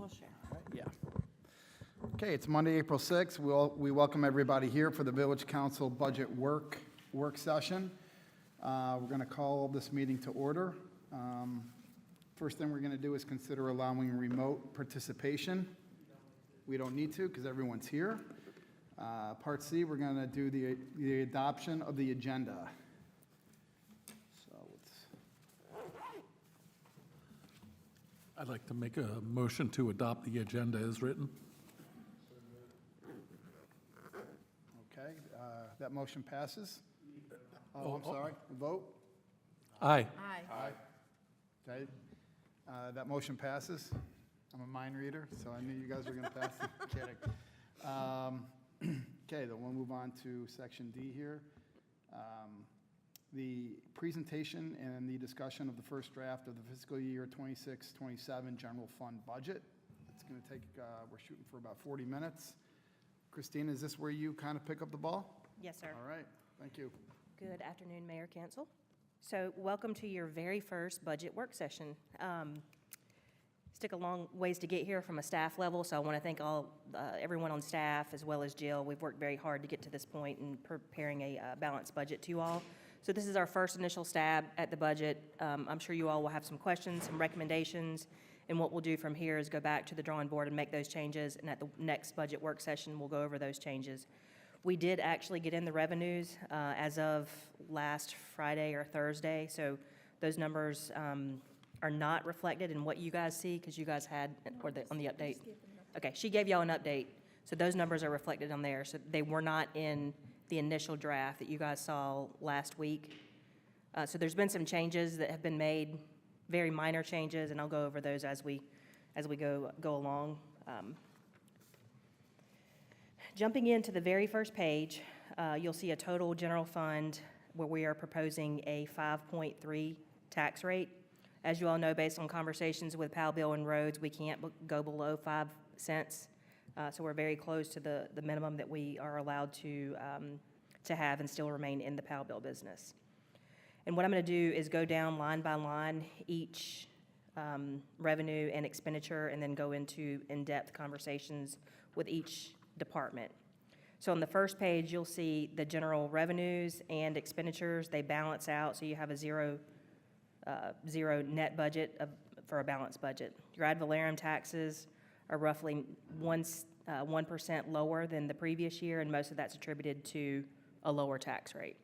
We'll share. Yeah. Okay, it's Monday, April 6th. We welcome everybody here for the Village Council Budget Work Session. We're going to call this meeting to order. First thing we're going to do is consider allowing remote participation. We don't need to because everyone's here. Part C, we're going to do the adoption of the agenda. So I'd like to make a motion to adopt the agenda as written. okay, that motion passes. Oh, I'm sorry. Vote. Aye. Aye. Okay, that motion passes. I'm a mind reader, so I knew you guys were going to pass it. Kidding. Okay, then we'll move on to section D here. The presentation and the discussion of the first draft of the fiscal year 26-27 general fund budget. It's going to take, we're shooting for about 40 minutes. Christina, is this where you kind of pick up the ball? Yes, sir. All right, thank you. Good afternoon, Mayor Cancel. So welcome to your very first budget work session. It's took a long ways to get here from a staff level, so I want to thank everyone on staff as well as Jill. We've worked very hard to get to this point in preparing a balanced budget to you all. So this is our first initial stab at the budget. I'm sure you all will have some questions, some recommendations, and what we'll do from here is go back to the drawing board and make those changes, and at the next budget work session, we'll go over those changes. We did actually get in the revenues as of last Friday or Thursday, so those numbers are not reflected in what you guys see because you guys had, on the update. Okay, she gave y'all an update, so those numbers are reflected on there. So they were not in the initial draft that you guys saw last week. So there's been some changes that have been made, very minor changes, and I'll go over those as we go along. Jumping into the very first page, you'll see a total general fund where we are proposing a 5.3 tax rate. As you all know, based on conversations with Powell Bill and Roads, we can't go below 5 cents. So we're very close to the minimum that we are allowed to have and still remain in the Powell Bill business. And what I'm going to do is go down line by line each revenue and expenditure and then go into in-depth conversations with each department. So on the first page, you'll see the general revenues and expenditures. They balance out, so you have a zero net budget for a balanced budget. Your ad valorem taxes are roughly 1% lower than the previous year, and most of that's attributed to a lower tax rate.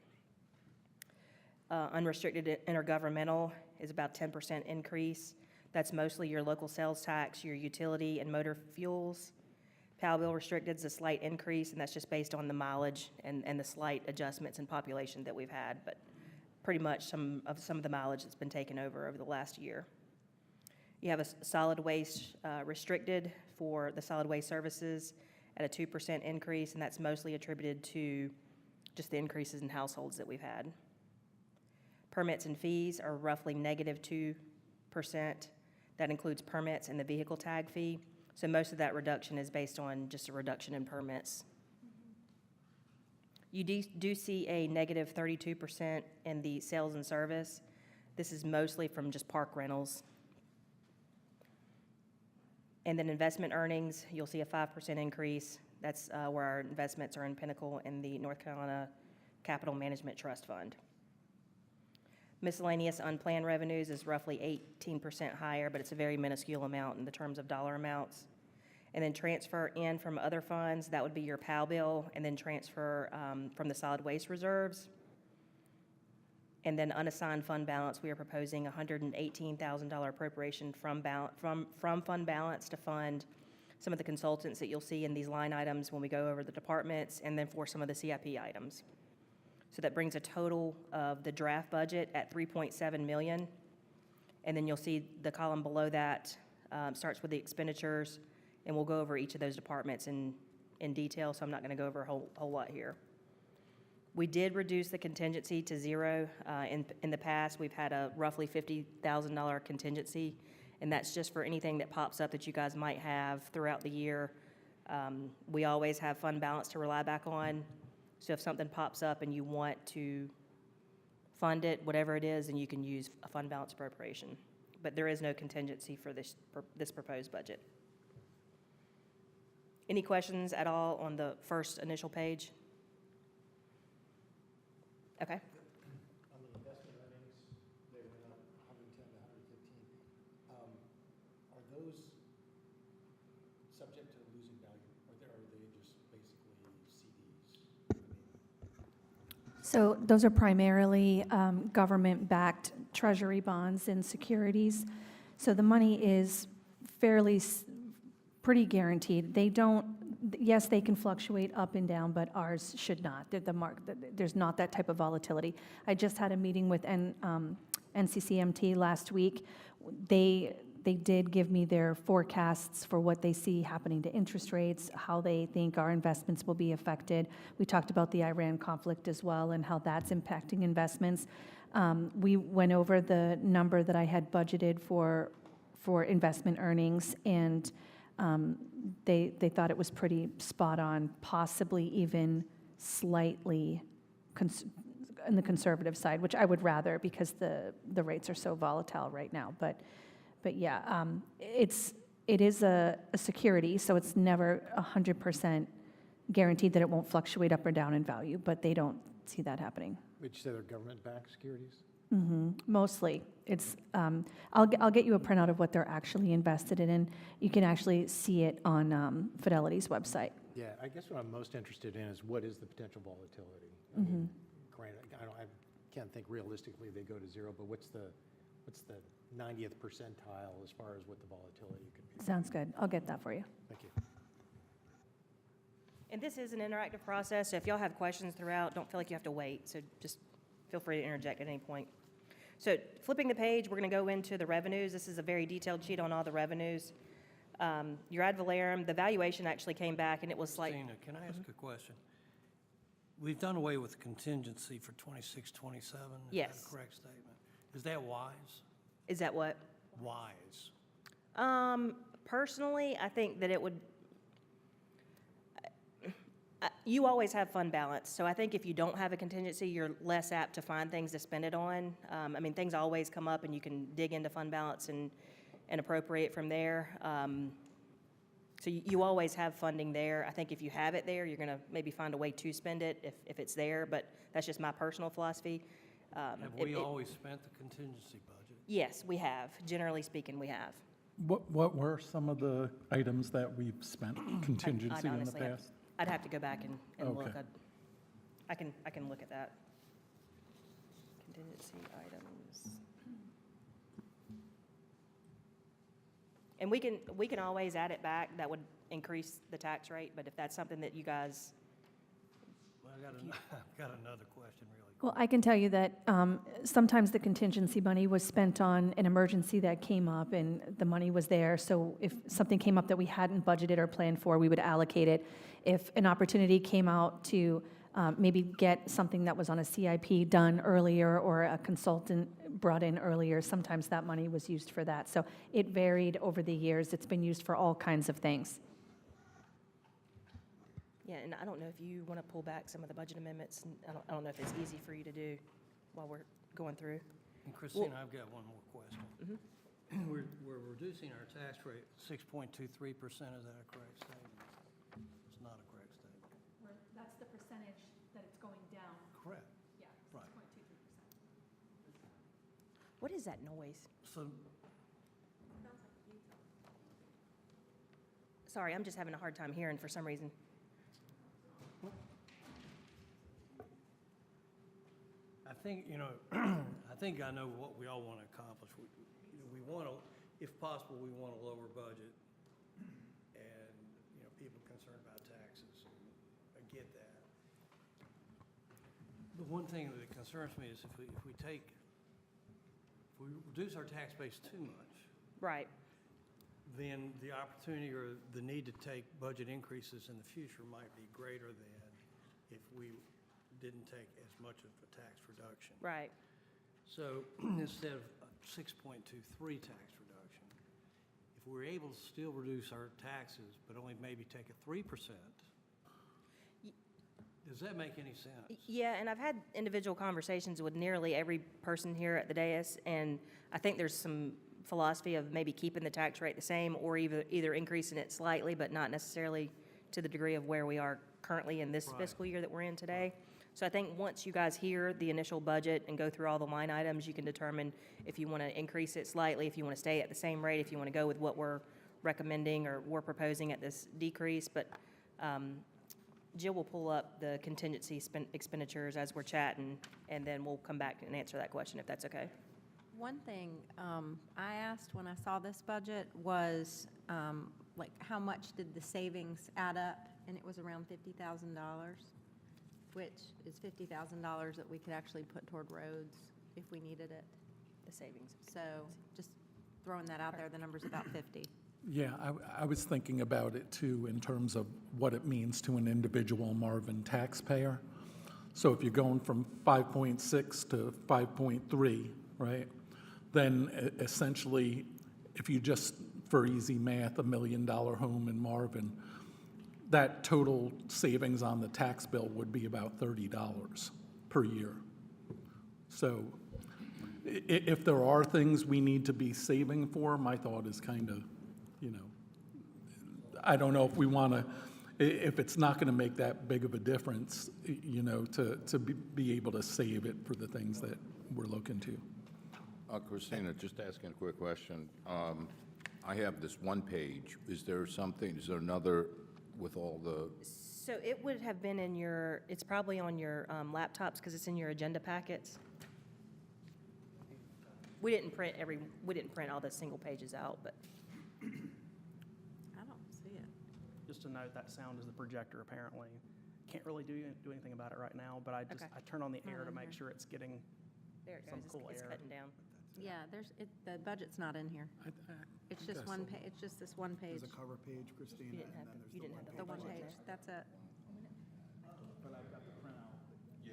Unrestricted intergovernmental is about 10% increase. That's mostly your local sales tax, your utility and motor fuels. Powell Bill restricted is a slight increase, and that's just based on the mileage and the slight adjustments in population that we've had, but pretty much some of the mileage that's been taken over the last year. You have a solid waste restricted for the solid waste services at a 2% increase, and that's mostly attributed to just the increases in households that we've had. Permits and fees are roughly negative 2%. That includes permits and the vehicle tag fee. So most of that reduction is based on just a reduction in permits. You do see a negative 32% in the sales and service. This is mostly from just park rentals. And then investment earnings, you'll see a 5% increase. That's where our investments are in Pinnacle and the North Carolina Capital Management Trust Fund. Miscellaneous unplanned revenues is roughly 18% higher, but it's a very minuscule amount in the terms of dollar amounts. And then transfer in from other funds, that would be your Powell Bill, and then transfer from the solid waste reserves. And then unassigned fund balance, we are proposing $118,000 appropriation from fund balance to fund some of the consultants that you'll see in these line items when we go over the departments, and then for some of the CIP items. So that brings a total of the draft budget at $3.7 million. And then you'll see the column below that starts with the expenditures, and we'll go over each of those departments in detail, so I'm not going to go over a whole lot here. We did reduce the contingency to zero. In the past, we've had a roughly $50,000 contingency, and that's just for anything that pops up that you guys might have throughout the year. We always have fund balance to rely back on. So if something pops up and you want to fund it, whatever it is, then you can use a fund balance appropriation. But there is no contingency for this proposed budget. Any questions at all on the first initial page? Okay. On the investment earnings, they went up 110 to 115. Are those subject to losing value, or are they just basically CDs? So those are primarily government-backed treasury bonds and securities. So the money is fairly, pretty guaranteed. They don't, yes, they can fluctuate up and down, but ours should not. There's not that type of volatility. I just had a meeting with NCCMT last week. They did give me their forecasts for what they see happening to interest rates, how they think our investments will be affected. We talked about the Iran conflict as well and how that's impacting investments. We went over the number that I had budgeted for investment earnings, and they thought it was pretty spot on, possibly even slightly on the conservative side, which I would rather because the rates are so volatile right now. But yeah, it is a security, so it's never 100% guaranteed that it won't fluctuate up or down in value, but they don't see that happening. Would you say they're government-backed securities? Mostly. It's, I'll get you a printout of what they're actually invested in, and you can actually see it on Fidelity's website. Yeah, I guess what I'm most interested in is what is the potential volatility? I mean, granted, I can't think realistically they go to zero, but what's the 90th percentile as far as what the volatility could be? Sounds good. I'll get that for you. Thank you. And this is an interactive process, so if y'all have questions throughout, don't feel like you have to wait, so just feel free to interject at any point. So flipping the page, we're going to go into the revenues. This is a very detailed sheet on all the revenues. Your ad valorem, the valuation actually came back, and it was like, Christina, can I ask a question? We've done away with contingency for 26, 27. Yes. Is that a correct statement? Is that wise? is that what? Wise. Personally, I think that it would, you always have fund balance, so I think if you don't have a contingency, you're less apt to find things to spend it on. I mean, things always come up, and you can dig into fund balance and appropriate from there. So you always have funding there. I think if you have it there, you're going to maybe find a way to spend it if it's there, but that's just my personal philosophy. Have we always spent the contingency budget? Yes, we have. Generally speaking, we have. What were some of the items that we've spent contingency in the honestly have- past? I'd have to go back and look. Okay. I can look at that. Contingency items. And we can always add it back. That would increase the tax rate, but if that's something that you guys, Well, I've got another question really quick. Well, I can tell you that sometimes the contingency money was spent on an emergency that came up, and the money was there. So if something came up that we hadn't budgeted or planned for, we would allocate it. If an opportunity came out to maybe get something that was on a CIP done earlier, or a consultant brought in earlier, sometimes that money was used for that. So it varied over the years. It's been used for all kinds of things. yeah, and I don't know if you want to pull back some of the budget amendments. And I don't know if it's easy for you to do while we're going through. And Christina, I've got one more question. We're reducing our tax rate 6.23%. Is that a correct statement? It's not a correct statement. That's the percentage that it's going down. Correct. Yeah, Right. 6.23%. What is that noise? So Sorry, I'm just having a hard time hearing for some reason. I think, I think I know what we all want to accomplish. We want to, if possible, we want a lower budget. And, people concerned about taxes. I get that. The one thing that concerns me is if we reduce our tax base too much, Right. then the opportunity or the need to take budget increases in the future might be greater than if we didn't take as much of a tax reduction. Right. So instead of a 6.23 tax reduction, if we're able to still reduce our taxes, but only maybe take a 3%, does that make any sense? Yeah, and I've had individual conversations with nearly every person here at the dais, and I think there's some philosophy of maybe keeping the tax rate the same, or either increasing it slightly, but not necessarily to the degree of where we are currently in this fiscal year that we're in today. So I think once you guys hear the initial budget and go through all the line items, you can determine if you want to increase it slightly, if you want to stay at the same rate, if you want to go with what we're recommending or we're proposing at this decrease. But Jill will pull up the contingency expenditures as we're chatting, and then we'll come back and answer that question if that's okay. One thing I asked when I saw this budget was, like, how much did the savings add up? And it was around $50,000, which is $50,000 that we could actually put toward roads if we needed it. The savings. So just throwing that out there, the number's about 50. Yeah, I was thinking about it too in terms of what it means to an individual Marvin taxpayer. So if you're going from 5.6 to 5.3, right? Then essentially, if you just, for easy math, $1 million home in Marvin, that total savings on the tax bill would be about $30 per year. So if there are things we need to be saving for, my thought is kind of, I don't know if we want to, if it's not going to make that big of a difference, to be able to save it for the things that we're looking to. Christina, just asking a quick question. I have this one page. Is there another with all the, So it would have been in your, it's probably on your laptops because it's in your agenda packets. We didn't print all the single pages out, but I don't see it. Just to note, that sound is the projector apparently. Can't really do anything about it right now, but I Okay. turn on the air to in make here. sure it's getting there it some goes. cool It's air. cutting down. Yeah, the budget's not in here. It's just guess one it's just this one page. There's a cover page, Christina, You didn't have the- you didn't have The one budget page, there. that's it. But I've got the printout. Yeah.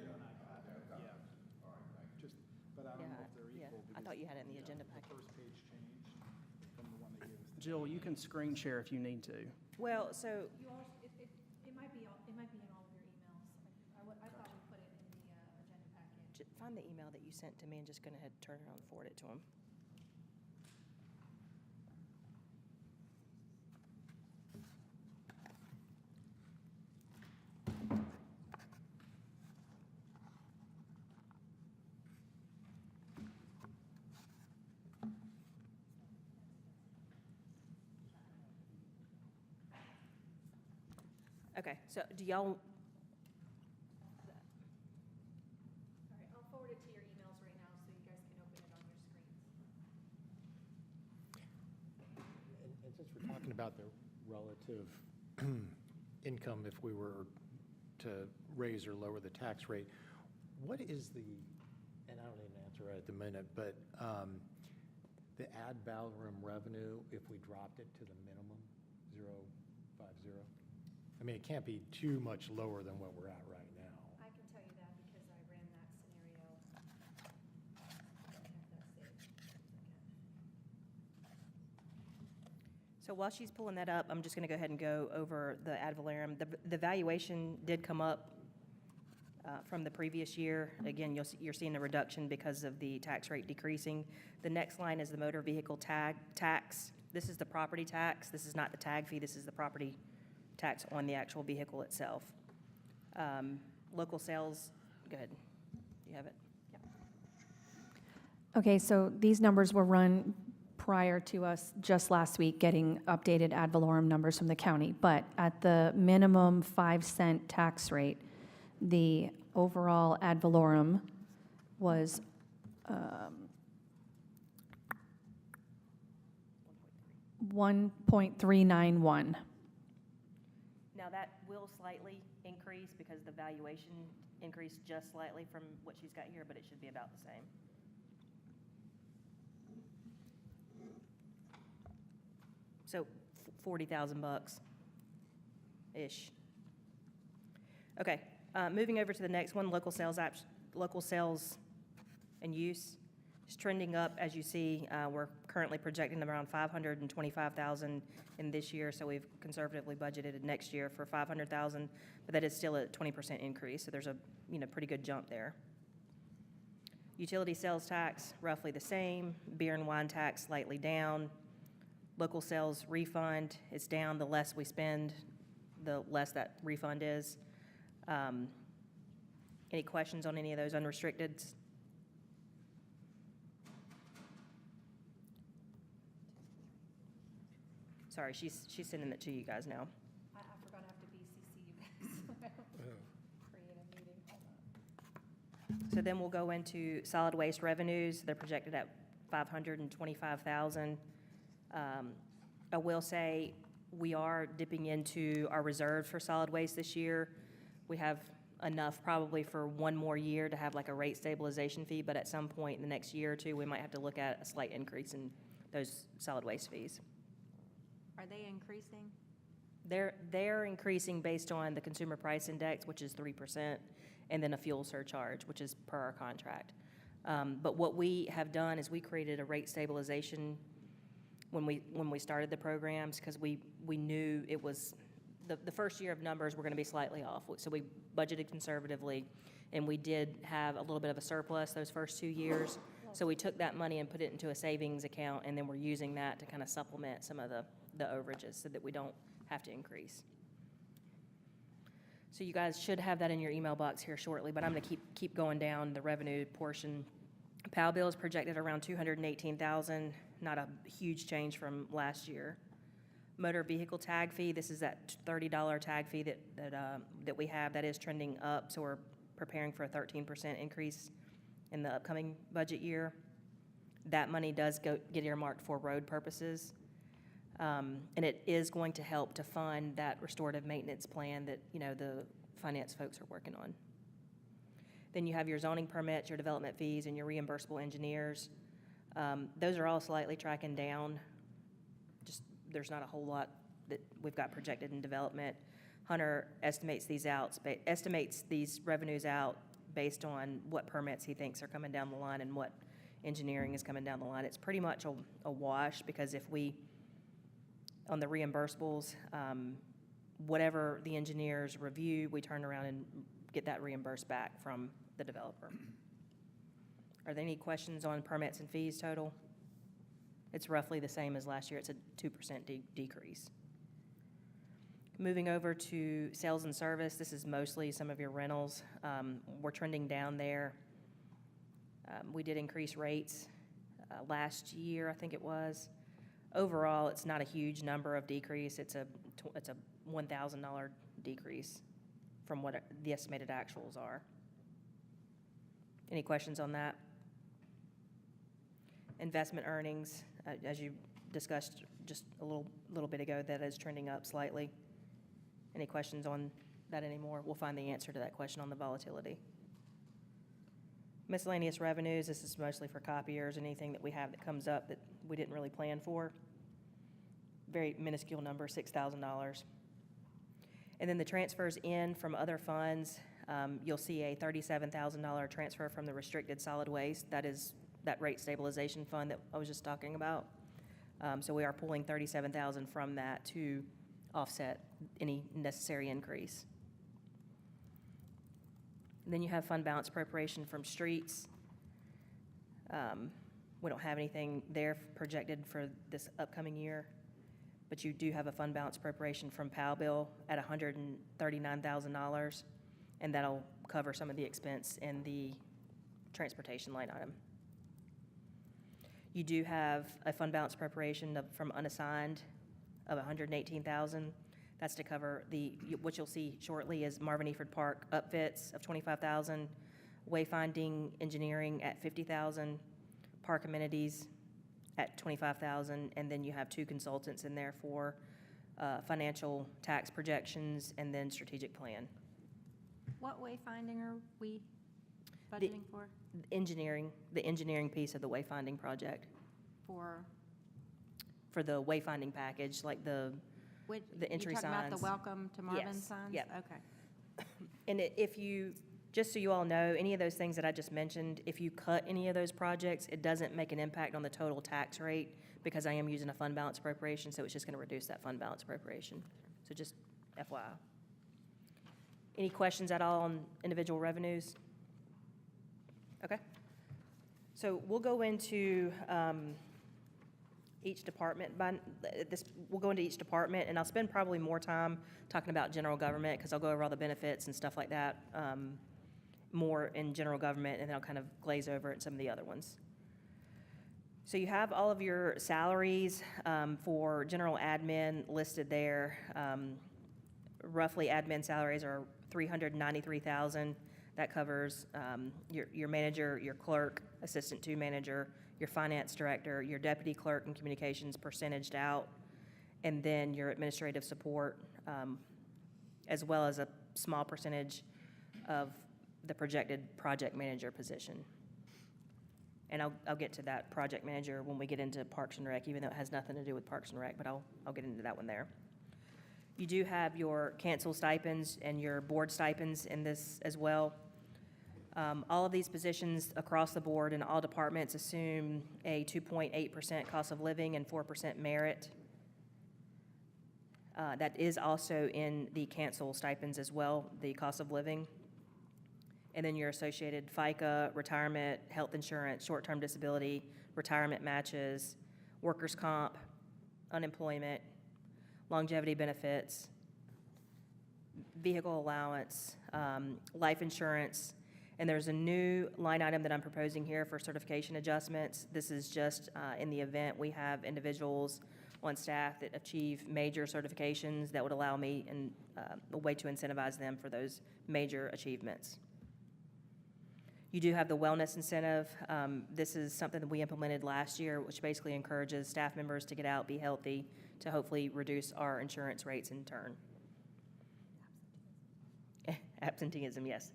Just, but I don't know if they're Yeah, equal. I thought you had it in the agenda The packet. first page changed from the one they gave us. Jill, you can screen share if you need to. Well, so, You all, it might be in all of your emails. I thought we put it in the agenda packet. find the email that you sent to me and just go ahead and turn it on and forward it to him. Okay, so do y'all, All right, I'll forward it to your emails right now so you guys can open it on your screens. And since we're talking about the relative income, if we were to raise or lower the tax rate, what is the, and I don't need an answer right at the minute, but the ad valorem revenue, if we dropped it to the minimum, 0.50? I mean, it can't be too much lower than what we're at right now. I can tell you that because I ran that scenario. I have that saved. so while she's pulling that up, I'm just going to go ahead and go over the ad valorem. The valuation did come up from the previous year. Again, you're seeing a reduction because of the tax rate decreasing. The next line is the motor vehicle tax. This is the property tax. This is not the tag fee. This is the property tax on the actual vehicle itself. Local sales, go ahead. You have it? Okay, so these numbers were run prior to us just last week getting updated ad valorem numbers from the county. But at the minimum 5-cent tax rate, the overall ad valorem was 1.391. Now, that will slightly increase because the valuation increased just slightly from what she's got here, but it should be about the same. So 40,000 bucks-ish. Okay, moving over to the next one, local sales and use is trending up. As you see, we're currently projecting around 525,000 in this year, so we've conservatively budgeted next year for 500,000, but that is still a 20% increase, so there's a pretty good jump there. Utility sales tax, roughly the same. Beer and wine tax, slightly down. Local sales refund is down. The less we spend, the less that refund is. Any questions on any of those unrestricteds? Sorry, she's sending it to you guys now. I forgot I have to BCC you guys. Create a meeting. So then we'll go into solid waste revenues. They're projected at $525,000. I will say, we are dipping into our reserve for solid waste this year. We have enough probably for one more year to have like a rate stabilization fee, but at some point in the next year or two, we might have to look at a slight increase in those solid waste fees. Are they increasing? They're increasing based on the consumer price index, which is 3%, and then a fuel surcharge, which is per our contract. But what we have done is we created a rate stabilization when we started the programs, because we knew it was, the first year of numbers were going to be slightly off. So we budgeted conservatively, and we did have a little bit of a surplus those first 2 years. So we took that money and put it into a savings account, and then we're using that to kind of supplement some of the overages so that we don't have to increase. So you guys should have that in your email box here shortly, but I'm going to keep going down the revenue portion. PAL bill is projected around $218,000, not a huge change from last year. Motor vehicle tag fee, this is that $30 tag fee that we have, that is trending up, so we're preparing for a 13% increase in the upcoming budget year. That money does get earmarked for road purposes. And it is going to help to fund that restorative maintenance plan that, the finance folks are working on. Then you have your zoning permits, your development fees, and your reimbursable engineers. Those are all slightly tracking down. Just, there's not a whole lot that we've got projected in development. Hunter estimates these revenues out based on what permits he thinks are coming down the line and what engineering is coming down the line. It's pretty much a wash, because if we, on the reimbursables, whatever the engineers review, we turn around and get that reimbursed back from the developer. Are there any questions on permits and fees total? It's roughly the same as last year. It's a 2% decrease. Moving over to sales and service, this is mostly some of your rentals. We're trending down there. We did increase rates last year, I think it was. Overall, it's not a huge number of decrease. It's a $1,000 decrease from what the estimated actuals are. Any questions on that? Investment earnings, as you discussed just a little bit ago, that is trending up slightly. Any questions on that anymore? We'll find the answer to that question on the volatility. Miscellaneous revenues, this is mostly for copiers, anything that we have that comes up that we didn't really plan for. Very minuscule number, $6,000. And then the transfers in from other funds, you'll see a $37,000 transfer from the restricted solid waste. That is that rate stabilization fund that I was just talking about. So we are pulling $37,000 from that to offset any necessary increase. And then you have fund balance appropriation from streets. We don't have anything there projected for this upcoming year, but you do have a fund balance appropriation from PAL bill at $139,000, and that'll cover some of the expense in the transportation line item. You do have a fund balance appropriation from unassigned of $118,000. That's to cover what you'll see shortly is Marvin Eford Park upfits of $25,000, wayfinding engineering at $50,000, park amenities at $25,000, and then you have 2 consultants in there for financial tax projections and then strategic plan. What wayfinding are we budgeting for? The engineering piece of the wayfinding project. For the wayfinding package, like the entry You're talking about signs. the welcome to Marvin Yes, signs? yep. Okay. And just so you all know, any of those things that I just mentioned, if you cut any of those projects, it doesn't make an impact on the total tax rate, because I am using a fund balance appropriation, so it's just going to reduce that fund balance appropriation. So just FYI. Any questions at all on individual revenues? Okay. So we'll go into each department. We'll go into each department, and I'll spend probably more time talking about general government, because I'll go over all the benefits and stuff like that, more in general government, and then I'll kind of glaze over it in some of the other ones. So you have all of your salaries for general admin listed there. Roughly, admin salaries are $393,000. That covers your manager, your clerk, assistant to manager, your finance director, your deputy clerk and communications percentaged out, and then your administrative support, as well as a small percentage of the projected project manager position. And I'll get to that project manager when we get into Parks and Rec, even though it has nothing to do with Parks and Rec, but I'll get into that one there. You do have your cancel stipends and your board stipends in this as well. All of these positions across the board in all departments assume a 2.8% cost of living and 4% merit. That is also in the cancel stipends as well, the cost of living. And then your associated FICA, retirement, health insurance, short-term disability, retirement matches, workers' comp, unemployment, longevity benefits, vehicle allowance, life insurance, and there's a new line item that I'm proposing here for certification adjustments. This is just in the event we have individuals on staff that achieve major certifications that would allow me and a way to incentivize them for those major achievements. You do have the wellness incentive. This is something that we implemented last year, which basically encourages staff members to get out, be healthy, to hopefully reduce our insurance rates in turn. Absenteeism, yes.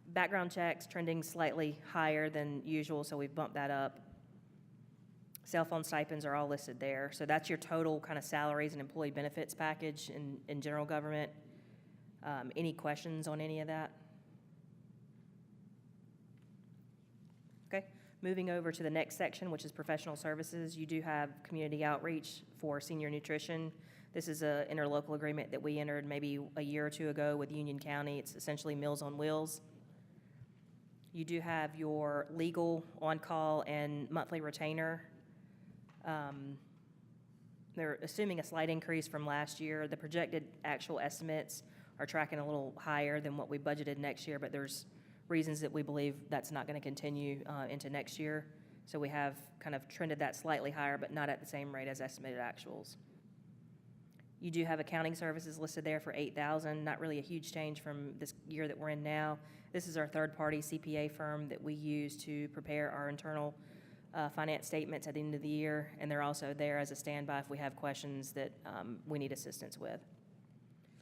Background checks trending slightly higher than usual, so we've bumped that up. Cell phone stipends are all listed there. So that's your total kind of salaries and employee benefits package in general government. Any questions on any of that? Okay, moving over to the next section, which is professional services. You do have community outreach for senior nutrition. This is an interlocal agreement that we entered maybe a year or two ago with Union County. It's essentially Meals on Wheels. You do have your legal on-call and monthly retainer. They're assuming a slight increase from last year. The projected actual estimates are tracking a little higher than what we budgeted next year, but there's reasons that we believe that's not going to continue into next year. So we have kind of trended that slightly higher, but not at the same rate as estimated actuals. You do have accounting services listed there for $8,000, not really a huge change from this year that we're in now. This is our third-party CPA firm that we use to prepare our internal finance statements at the end of the year, and they're also there as a standby if we have questions that we need assistance with.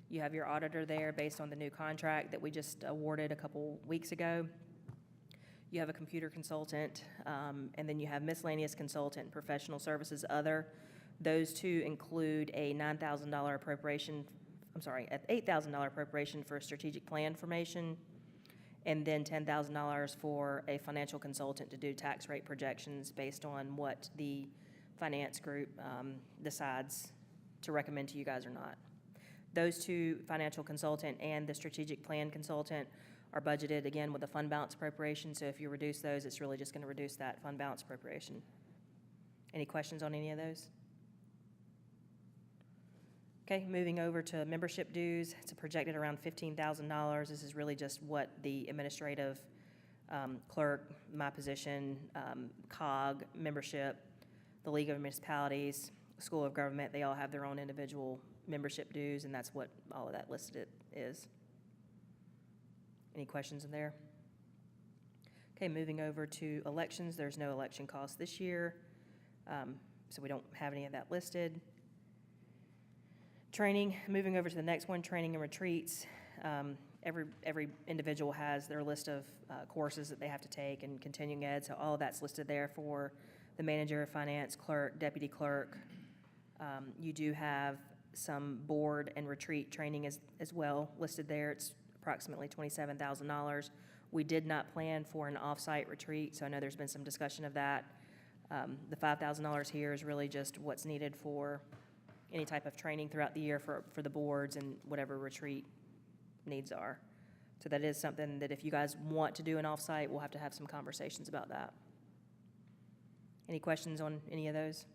You have your auditor there based on the new contract that we just awarded a couple weeks ago. You have a computer consultant, and then you have miscellaneous consultant, professional services, other. Those two include a $9,000 appropriation, an $8,000 appropriation for a strategic plan formation, and then $10,000 for a financial consultant to do tax rate projections based on what the finance group decides to recommend to you guys or not. Those two, financial consultant and the strategic plan consultant, are budgeted again with a fund balance appropriation, so if you reduce those, it's really just going to reduce that fund balance appropriation. Any questions on any of those? Okay, moving over to membership dues. It's projected around $15,000. This is really just what the administrative clerk, my position, COG, membership, the League of Municipalities, School of Government, they all have their own individual membership dues, and that's what all of that listed is. Any questions in there? Okay, moving over to elections. There's no election costs this year, so we don't have any of that listed. Training, moving over to the next one, training and retreats. Every individual has their list of courses that they have to take and continuing ed, so all of that's listed there for the manager, finance, clerk, deputy clerk. You do have some board and retreat training as well listed there. It's approximately $27,000. We did not plan for an off-site retreat, so I know there's been some discussion of that. The $5,000 here is really just what's needed for any type of training throughout the year for the boards and whatever retreat needs are. So that is something that if you guys want to do an off-site, we'll have to have some conversations about that. Any questions on any of those?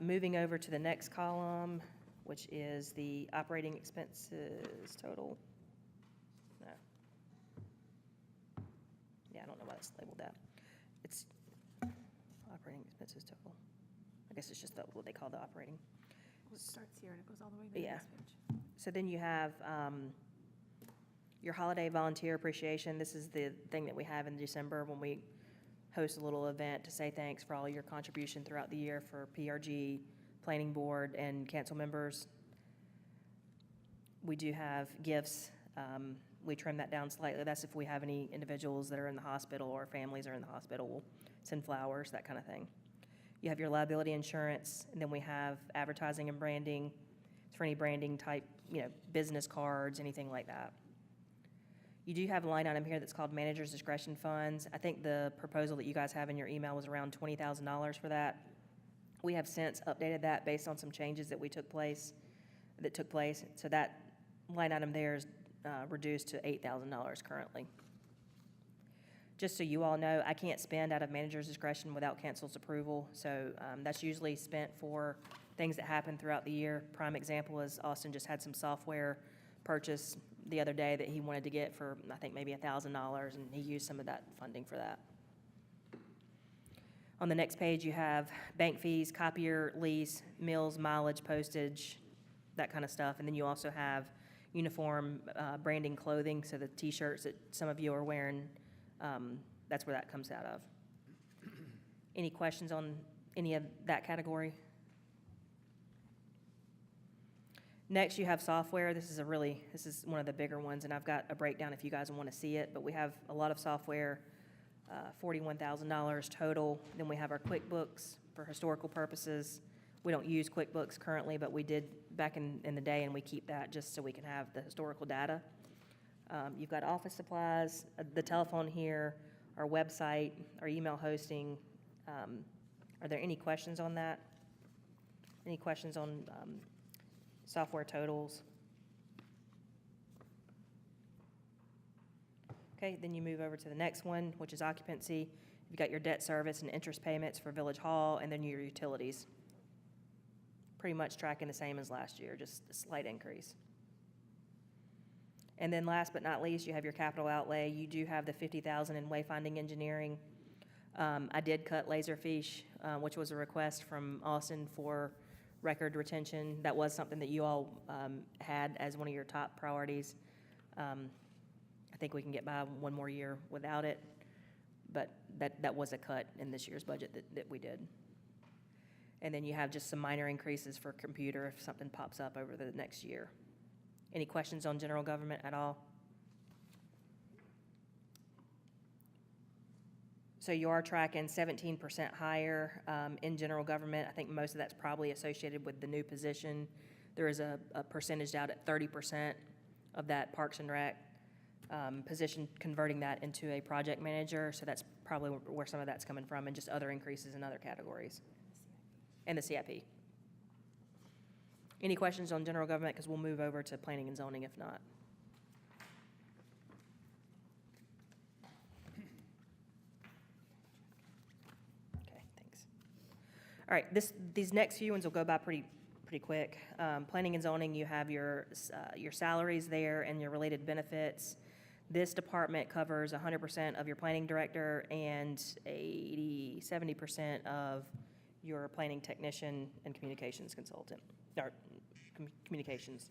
Moving over to the next column, which is the operating expenses total. No. Yeah, I don't know why it's labeled that. It's operating expenses total. I guess it's just what they call the operating. It starts here and it goes all the way to the Yeah. next page. So then you have your holiday volunteer appreciation. This is the thing that we have in December when we host a little event to say thanks for all your contribution throughout the year for PRG, Planning Board, and council members. We do have gifts. We trim that down slightly. That's if we have any individuals that are in the hospital or families are in the hospital, we'll send flowers, that kind of thing. You have your liability insurance, and then we have advertising and branding. It's for any branding type, business cards, anything like that. You do have a line item here that's called manager's discretion funds. I think the proposal that you guys have in your email was around $20,000 for that. We have since updated that based on some changes that took place. So that line item there is reduced to $8,000 currently. Just so you all know, I can't spend out of manager's discretion without council's approval. So that's usually spent for things that happen throughout the year. Prime example is Austin just had some software purchase the other day that he wanted to get for, I think, maybe $1,000, and he used some of that funding for that. On the next page, you have bank fees, copier lease, meals, mileage, postage, that kind of stuff. And then you also have uniform branding clothing, so the T-shirts that some of you are wearing, that's where that comes out of. Any questions on any of that category? Next, you have software. This is one of the bigger ones, and I've got a breakdown if you guys want to see it, but we have a lot of software, $41,000 total. Then we have our QuickBooks for historical purposes. We don't use QuickBooks currently, but we did back in the day, and we keep that just so we can have the historical data. You've got office supplies, the telephone here, our website, our email hosting. Are there any questions on that? Any questions on software totals? Okay, then you move over to the next one, which is occupancy. You've got your debt service and interest payments for Village Hall, and then your utilities. Pretty much tracking the same as last year, just a slight increase. And then last but not least, you have your capital outlay. You do have the $50,000 in wayfinding engineering. I did cut Laserfish, which was a request from Austin for record retention. That was something that you all had as one of your top priorities. I think we can get by one more year without it, but that was a cut in this year's budget that we did. And then you have just some minor increases for computer if something pops up over the next year. Any questions on general government at all? So you are tracking 17% higher in general government. I think most of that's probably associated with the new position. There is a percentage out at 30% of that Parks and Rec position, converting that into a project manager. So that's probably where some of that's coming from, and just other increases in other categories. And the CIP. Any questions on general government? Because we'll move over to planning and zoning if not. Okay, thanks. All right, these next few ones will go by pretty quick. Planning and zoning, you have your salaries there and your related benefits. This department covers 100% of your planning director and 70% of your planning technician and communications consultant, or communications.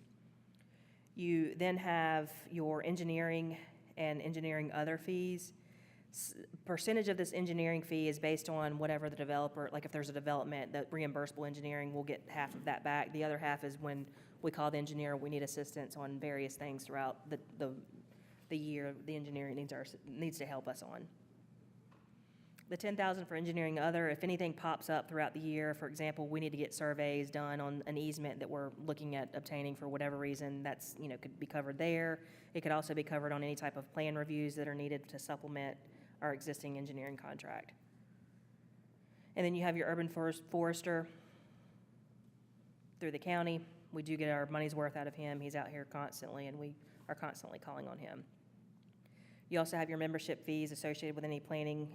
You then have your engineering and engineering other fees. Percentage of this engineering fee is based on whatever the developer, like if there's a development, that reimbursable engineering will get half of that back. The other half is when we call the engineer, we need assistance on various things throughout the year the engineering needs to help us on. The $10,000 for engineering other, if anything pops up throughout the year, for example, we need to get surveys done on an easement that we're looking at obtaining for whatever reason, that's, could be covered there. It could also be covered on any type of plan reviews that are needed to supplement our existing engineering contract. And then you have your urban forester through the county. We do get our money's worth out of him. He's out here constantly, and we are constantly calling on him. You also have your membership fees associated with any planning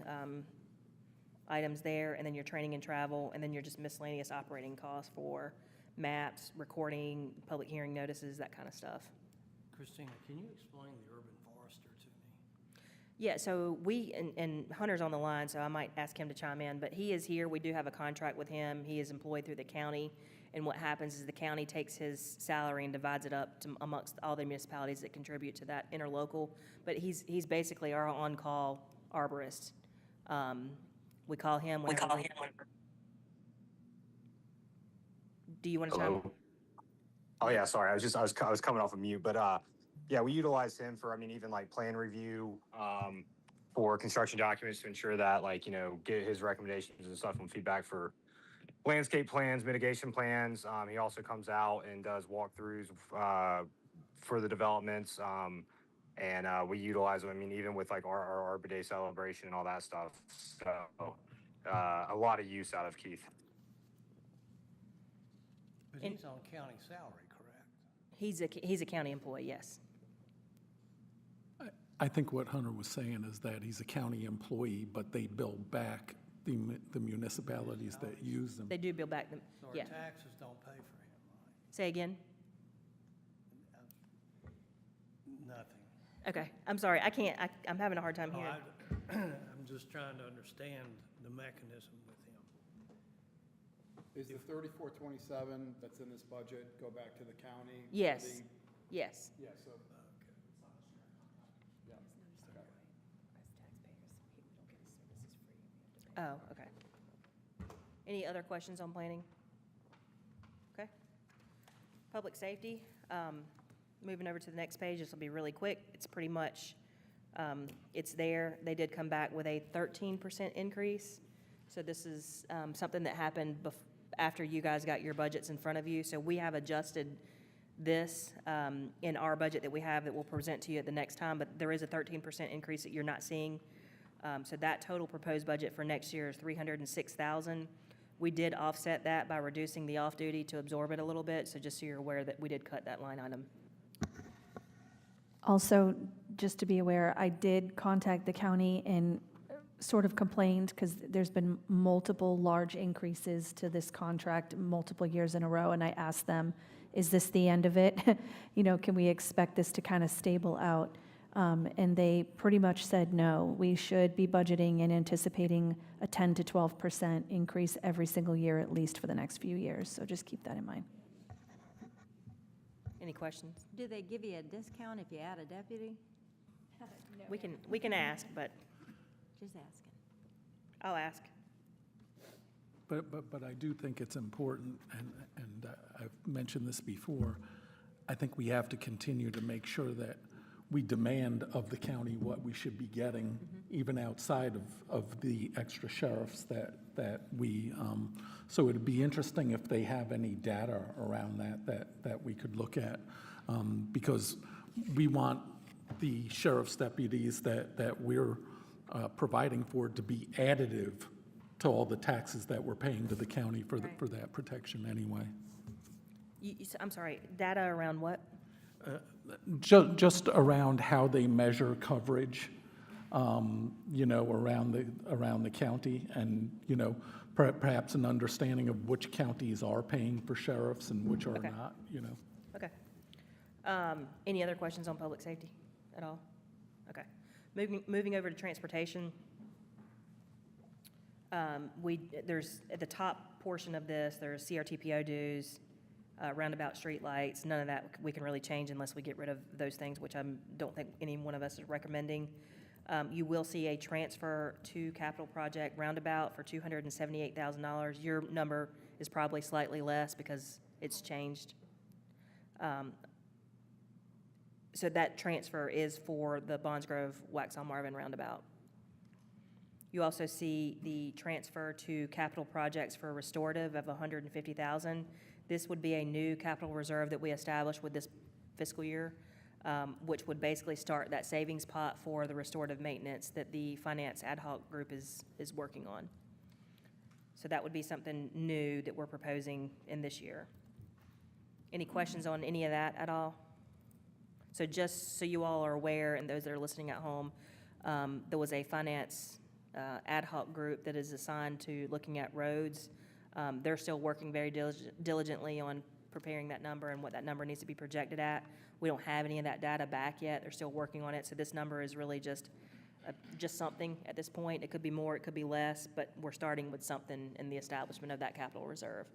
items there, and then your training and travel, and then your just miscellaneous operating costs for maps, recording, public hearing notices, that kind of stuff. Christina, can you explain the urban forester to me? Yeah, so and Hunter's on the line, so I might ask him to chime in, but he is here. We do have a contract with him. He is employed through the county, and what happens is the county takes his salary and divides it up amongst all the municipalities that contribute to that interlocal. But he's basically our on-call arborist. We call him whenever Do you want to chime in? Hello. Oh yeah, sorry. I was coming off of mute, but yeah, we utilize him for, I mean, even like plan review, for construction documents to ensure that, like, get his recommendations and stuff and feedback for landscape plans, mitigation plans. He also comes out and does walkthroughs for the developments. And we utilize them, I mean, even with like our Arbor Day celebration and all that stuff. So a lot of use out of Keith. But And- he's on county salary, correct? He's a county employee, yes. I think what Hunter was saying is that he's a county employee, but they bill back the municipalities that use them. They do bill back them, So our yeah. taxes don't pay for him, right? Say again? Nothing. Okay, I'm sorry, I'm having a hard time No, hearing. I'm just trying to understand the mechanism with him. Is the 3427 that's in this budget go back to the county? Yes, yes. Yeah, so. Oh, okay. Any other questions on planning? Okay. Public safety, moving over to the next page, this will be really quick. It's pretty much, it's there. They did come back with a 13% increase. So this is something that happened after you guys got your budgets in front of you. So we have adjusted this in our budget that we have that we'll present to you at the next time, but there is a 13% increase that you're not seeing. So that total proposed budget for next year is $306,000. We did offset that by reducing the off-duty to absorb it a little bit, so just so you're aware that we did cut that line item. Also, just to be aware, I did contact the county and sort of complained because there's been multiple large increases to this contract multiple years in a row, and I asked them, is this the end of it? Can we expect this to kind of stable out? And they pretty much said no. We should be budgeting and anticipating a 10 to 12% increase every single year, at least for the next few years. So just keep that in mind. Any questions? Do they give you a discount if you add a deputy? We can ask, but Just asking. I'll ask. But I do think it's important, and I've mentioned this before, I think we have to continue to make sure that we demand of the county what we should be getting, even outside of the extra sheriffs that we, so it'd be interesting if they have any data around that we could look at, because we want the sheriff's deputies that we're providing for to be additive to all the taxes that we're paying to the county for that protection anyway. I'm sorry, data around what? Just around how they measure coverage, around the county, and, perhaps an understanding of which counties are paying for sheriffs and which are Okay. not, Okay. Any other questions on public safety at all? Okay. Moving over to transportation. There's, at the top portion of this, there's CRTPO dues, roundabout streetlights. None of that we can really change unless we get rid of those things, which I don't think any one of us is recommending. You will see a transfer to capital project roundabout for $278,000. Your number is probably slightly less because it's changed. So that transfer is for the Bonds Grove, Waxhaw Marvin roundabout. You also see the transfer to capital projects for restorative of $150,000. This would be a new capital reserve that we established with this fiscal year, which would basically start that savings pot for the restorative maintenance that the finance ad hoc group is working on. So that would be something new that we're proposing in this year. Any questions on any of that at all? So just so you all are aware, and those that are listening at home, there was a finance ad hoc group that is assigned to looking at roads. They're still working very diligently on preparing that number and what that number needs to be projected at. We don't have any of that data back yet. They're still working on it, so this number is really just something at this point. It could be more, it could be less, but we're starting with something in the establishment of that capital reserve.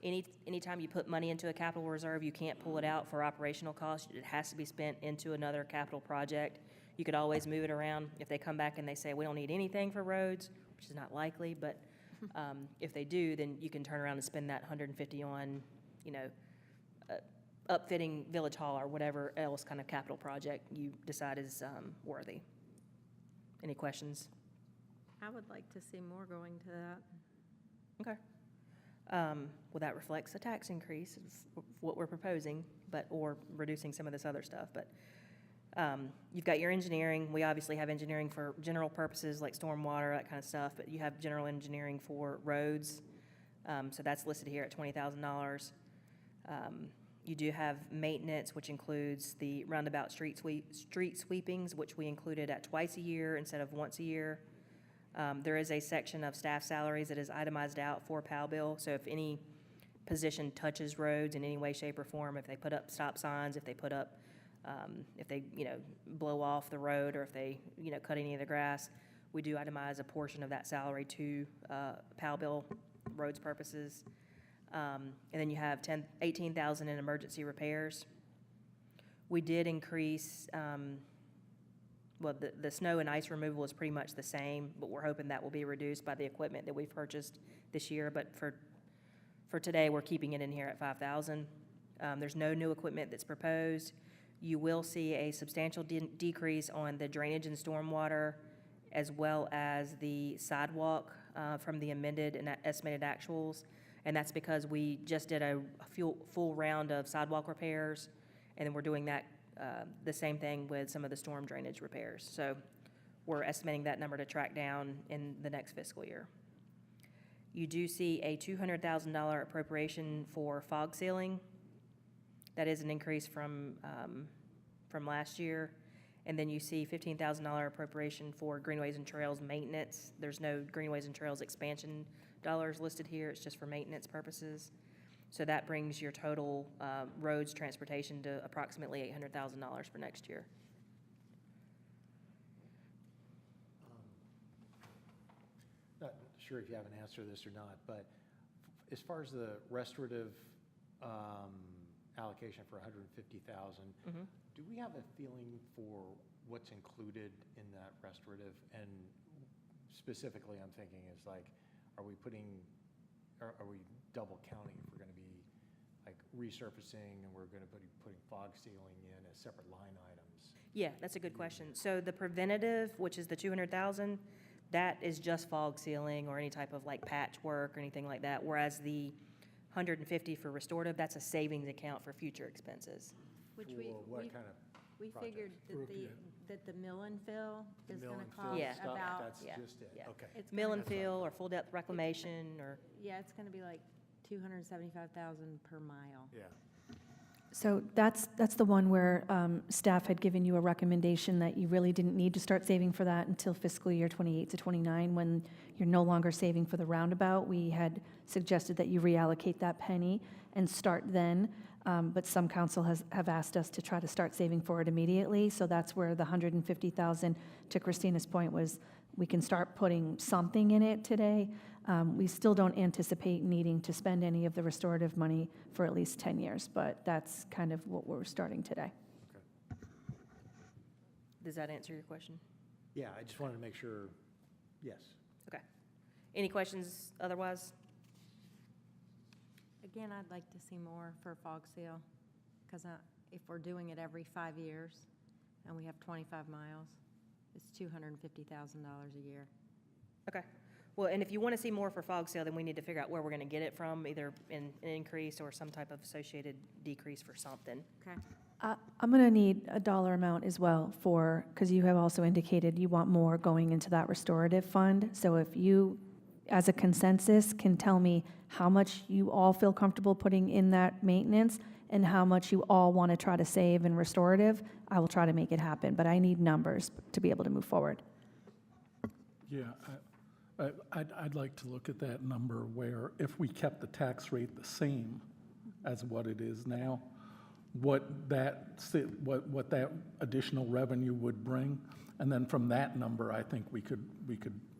Anytime you put money into a capital reserve, you can't pull it out for operational costs. It has to be spent into another capital project. You could always move it around. If they come back and they say, we don't need anything for roads, which is not likely, but if they do, then you can turn around and spend that 150 on, upfitting Village Hall or whatever else kind of capital project you decide is worthy. Any questions? I would like to see more going to that. Okay. Well, that reflects a tax increase, is what we're proposing, or reducing some of this other stuff, but you've got your engineering. We obviously have engineering for general purposes like stormwater, that kind of stuff, but you have general engineering for roads, so that's listed here at $20,000. You do have maintenance, which includes the roundabout street sweepings, which we included at twice a year instead of once a year. There is a section of staff salaries that is itemized out for PAL bill, so if any position touches roads in any way, shape, or form, if they put up stop signs, if they put up, if they, blow off the road, or if they, cut any of the grass, we do itemize a portion of that salary to PAL bill roads purposes. And then you have $18,000 in emergency repairs. We did increase, well, the snow and ice removal is pretty much the same, but we're hoping that will be reduced by the equipment that we've purchased this year. But for today, we're keeping it in here at $5,000. There's no new equipment that's proposed. You will see a substantial decrease on the drainage and stormwater, as well as the sidewalk from the amended and estimated actuals. And that's because we just did a full round of sidewalk repairs, and then we're doing that, the same thing with some of the storm drainage repairs. So we're estimating that number to track down in the next fiscal year. You do see a $200,000 appropriation for fog sealing. That is an increase from last year. And then you see $15,000 appropriation for greenways and trails maintenance. There's no greenways and trails expansion dollars listed here. It's just for maintenance purposes. So that brings your total roads transportation to approximately $800,000 for next year. Not sure if you have an answer to this or not, but as far as the restorative allocation for $150,000, do we have a feeling for what's included in that restorative? And specifically, I'm thinking is like, are we double counting if we're going to be like resurfacing and we're going to be putting fog sealing in as separate line items? Yeah, that's a good question. So the preventative, which is the $200,000, that is just fog sealing or any type of like patchwork or anything like that. Whereas the $150 for restorative, that's a savings account for future expenses. Which For what kind of we figured that the mill and fill is mill gonna and fill cost Yeah. stuff? about, That's Yeah. just it, Yeah. okay. it's Mill gonna- and fill or full depth reclamation or, yeah, it's gonna be like 275,000 per mile. Yeah. So that's the one where staff had given you a recommendation that you really didn't need to start saving for that until fiscal year 28 to 29, when you're no longer saving for the roundabout. We had suggested that you reallocate that penny and start then, but some council have asked us to try to start saving for it immediately. So that's where the $150,000, to Christina's point, was we can start putting something in it today. We still don't anticipate needing to spend any of the restorative money for at least 10 years, but that's kind of what we're starting today. does that answer your question? Yeah, I just wanted to make sure, yes. Okay. Any questions otherwise? Again, I'd like to see more for fog seal, because if we're doing it every 5 years and we have 25 miles, it's $250,000 a year. Okay. Well, and if you want to see more for fog sale, then we need to figure out where we're going to get it from, either in an increase or some type of associated decrease for something. Okay. I'm going to need a dollar amount as well for, because you have also indicated you want more going into that restorative fund. So if you, as a consensus, can tell me how much you all feel comfortable putting in that maintenance and how much you all want to try to save in restorative, I will try to make it happen. But I need numbers to be able to move forward. Yeah, I'd like to look at that number where if we kept the tax rate the same as what it is now, what that additional revenue would bring, and then from that number, I think we could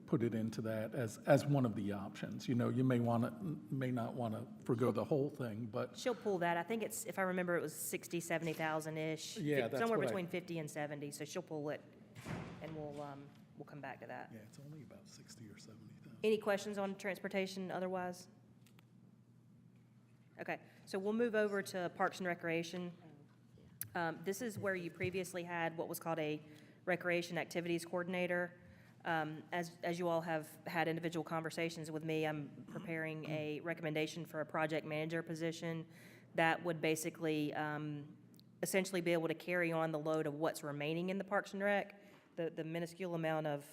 put it into that as one of the options. You know, you may not want to forgo the whole thing, but She'll pull that. I think it's, if I remember, it was 60, 70,000-ish. Yeah, that's Somewhere what I- between 50 and 70, so she'll pull it, and we'll come back to that. yeah, it's only about 60 or 70,000. Any questions on transportation otherwise? Okay, so we'll move over to Parks and Recreation. This is where you previously had what was called a Recreation Activities Coordinator. As you all have had individual conversations with me, I'm preparing a recommendation for a project manager position that would basically, essentially be able to carry on the load of what's remaining in the Parks and Rec, the minuscule amount of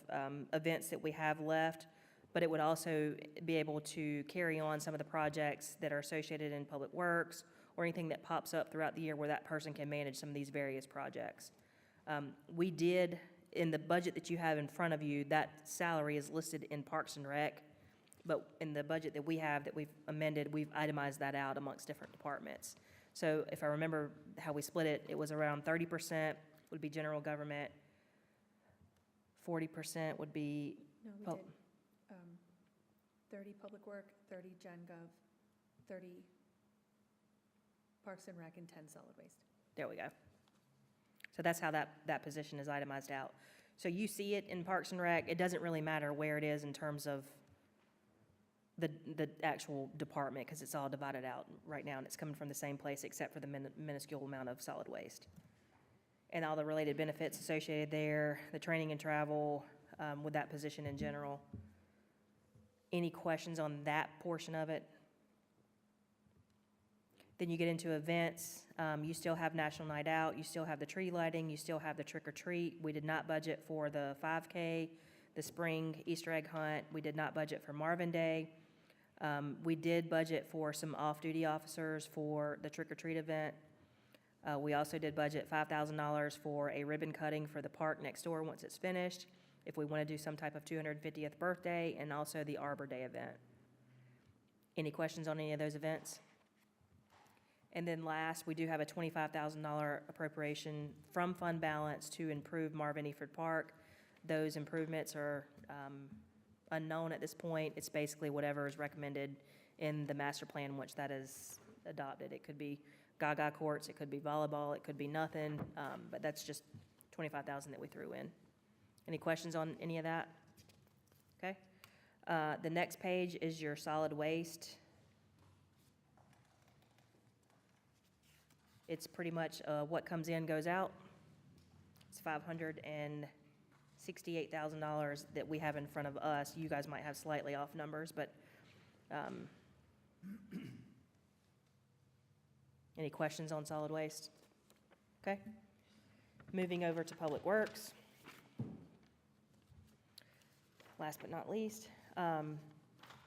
events that we have left, but it would also be able to carry on some of the projects that are associated in Public Works or anything that pops up throughout the year where that person can manage some of these various projects. We did, in the budget that you have in front of you, that salary is listed in Parks and Rec, but in the budget that we have that we've amended, we've itemized that out amongst different departments. So if I remember how we split it, it was around 30% would be general government, 40% would be, No, we Pub- did 30 Public Work, 30 Gen Gov, 30 Parks and Rec, and 10 Solid Waste. there we go. So that's how that position is itemized out. So you see it in Parks and Rec, it doesn't really matter where it is in terms of the actual department, because it's all divided out right now, and it's coming from the same place except for the minuscule amount of solid waste. And all the related benefits associated there, the training and travel with that position in general. Any questions on that portion of it? Then you get into events. You still have National Night Out. You still have the tree lighting. You still have the trick or treat. We did not budget for the 5K, the spring Easter egg hunt. We did not budget for Marvin Day. We did budget for some off-duty officers for the trick or treat event. We also did budget $5,000 for a ribbon cutting for the park next door once it's finished, if we want to do some type of 250th birthday, and also the Arbor Day event. Any questions on any of those events? And then last, we do have a $25,000 appropriation from fund balance to improve Marvin Eford Park. Those improvements are unknown at this point. It's basically whatever is recommended in the master plan once that is adopted. It could be gaga courts, it could be volleyball, it could be nothing, but that's just $25,000 that we threw in. Any questions on any of that? Okay. The next page is your solid waste. It's pretty much what comes in goes out. It's $568,000 that we have in front of us. You guys might have slightly off numbers, but any questions on solid waste? Okay. Moving over to Public Works. Last but not least,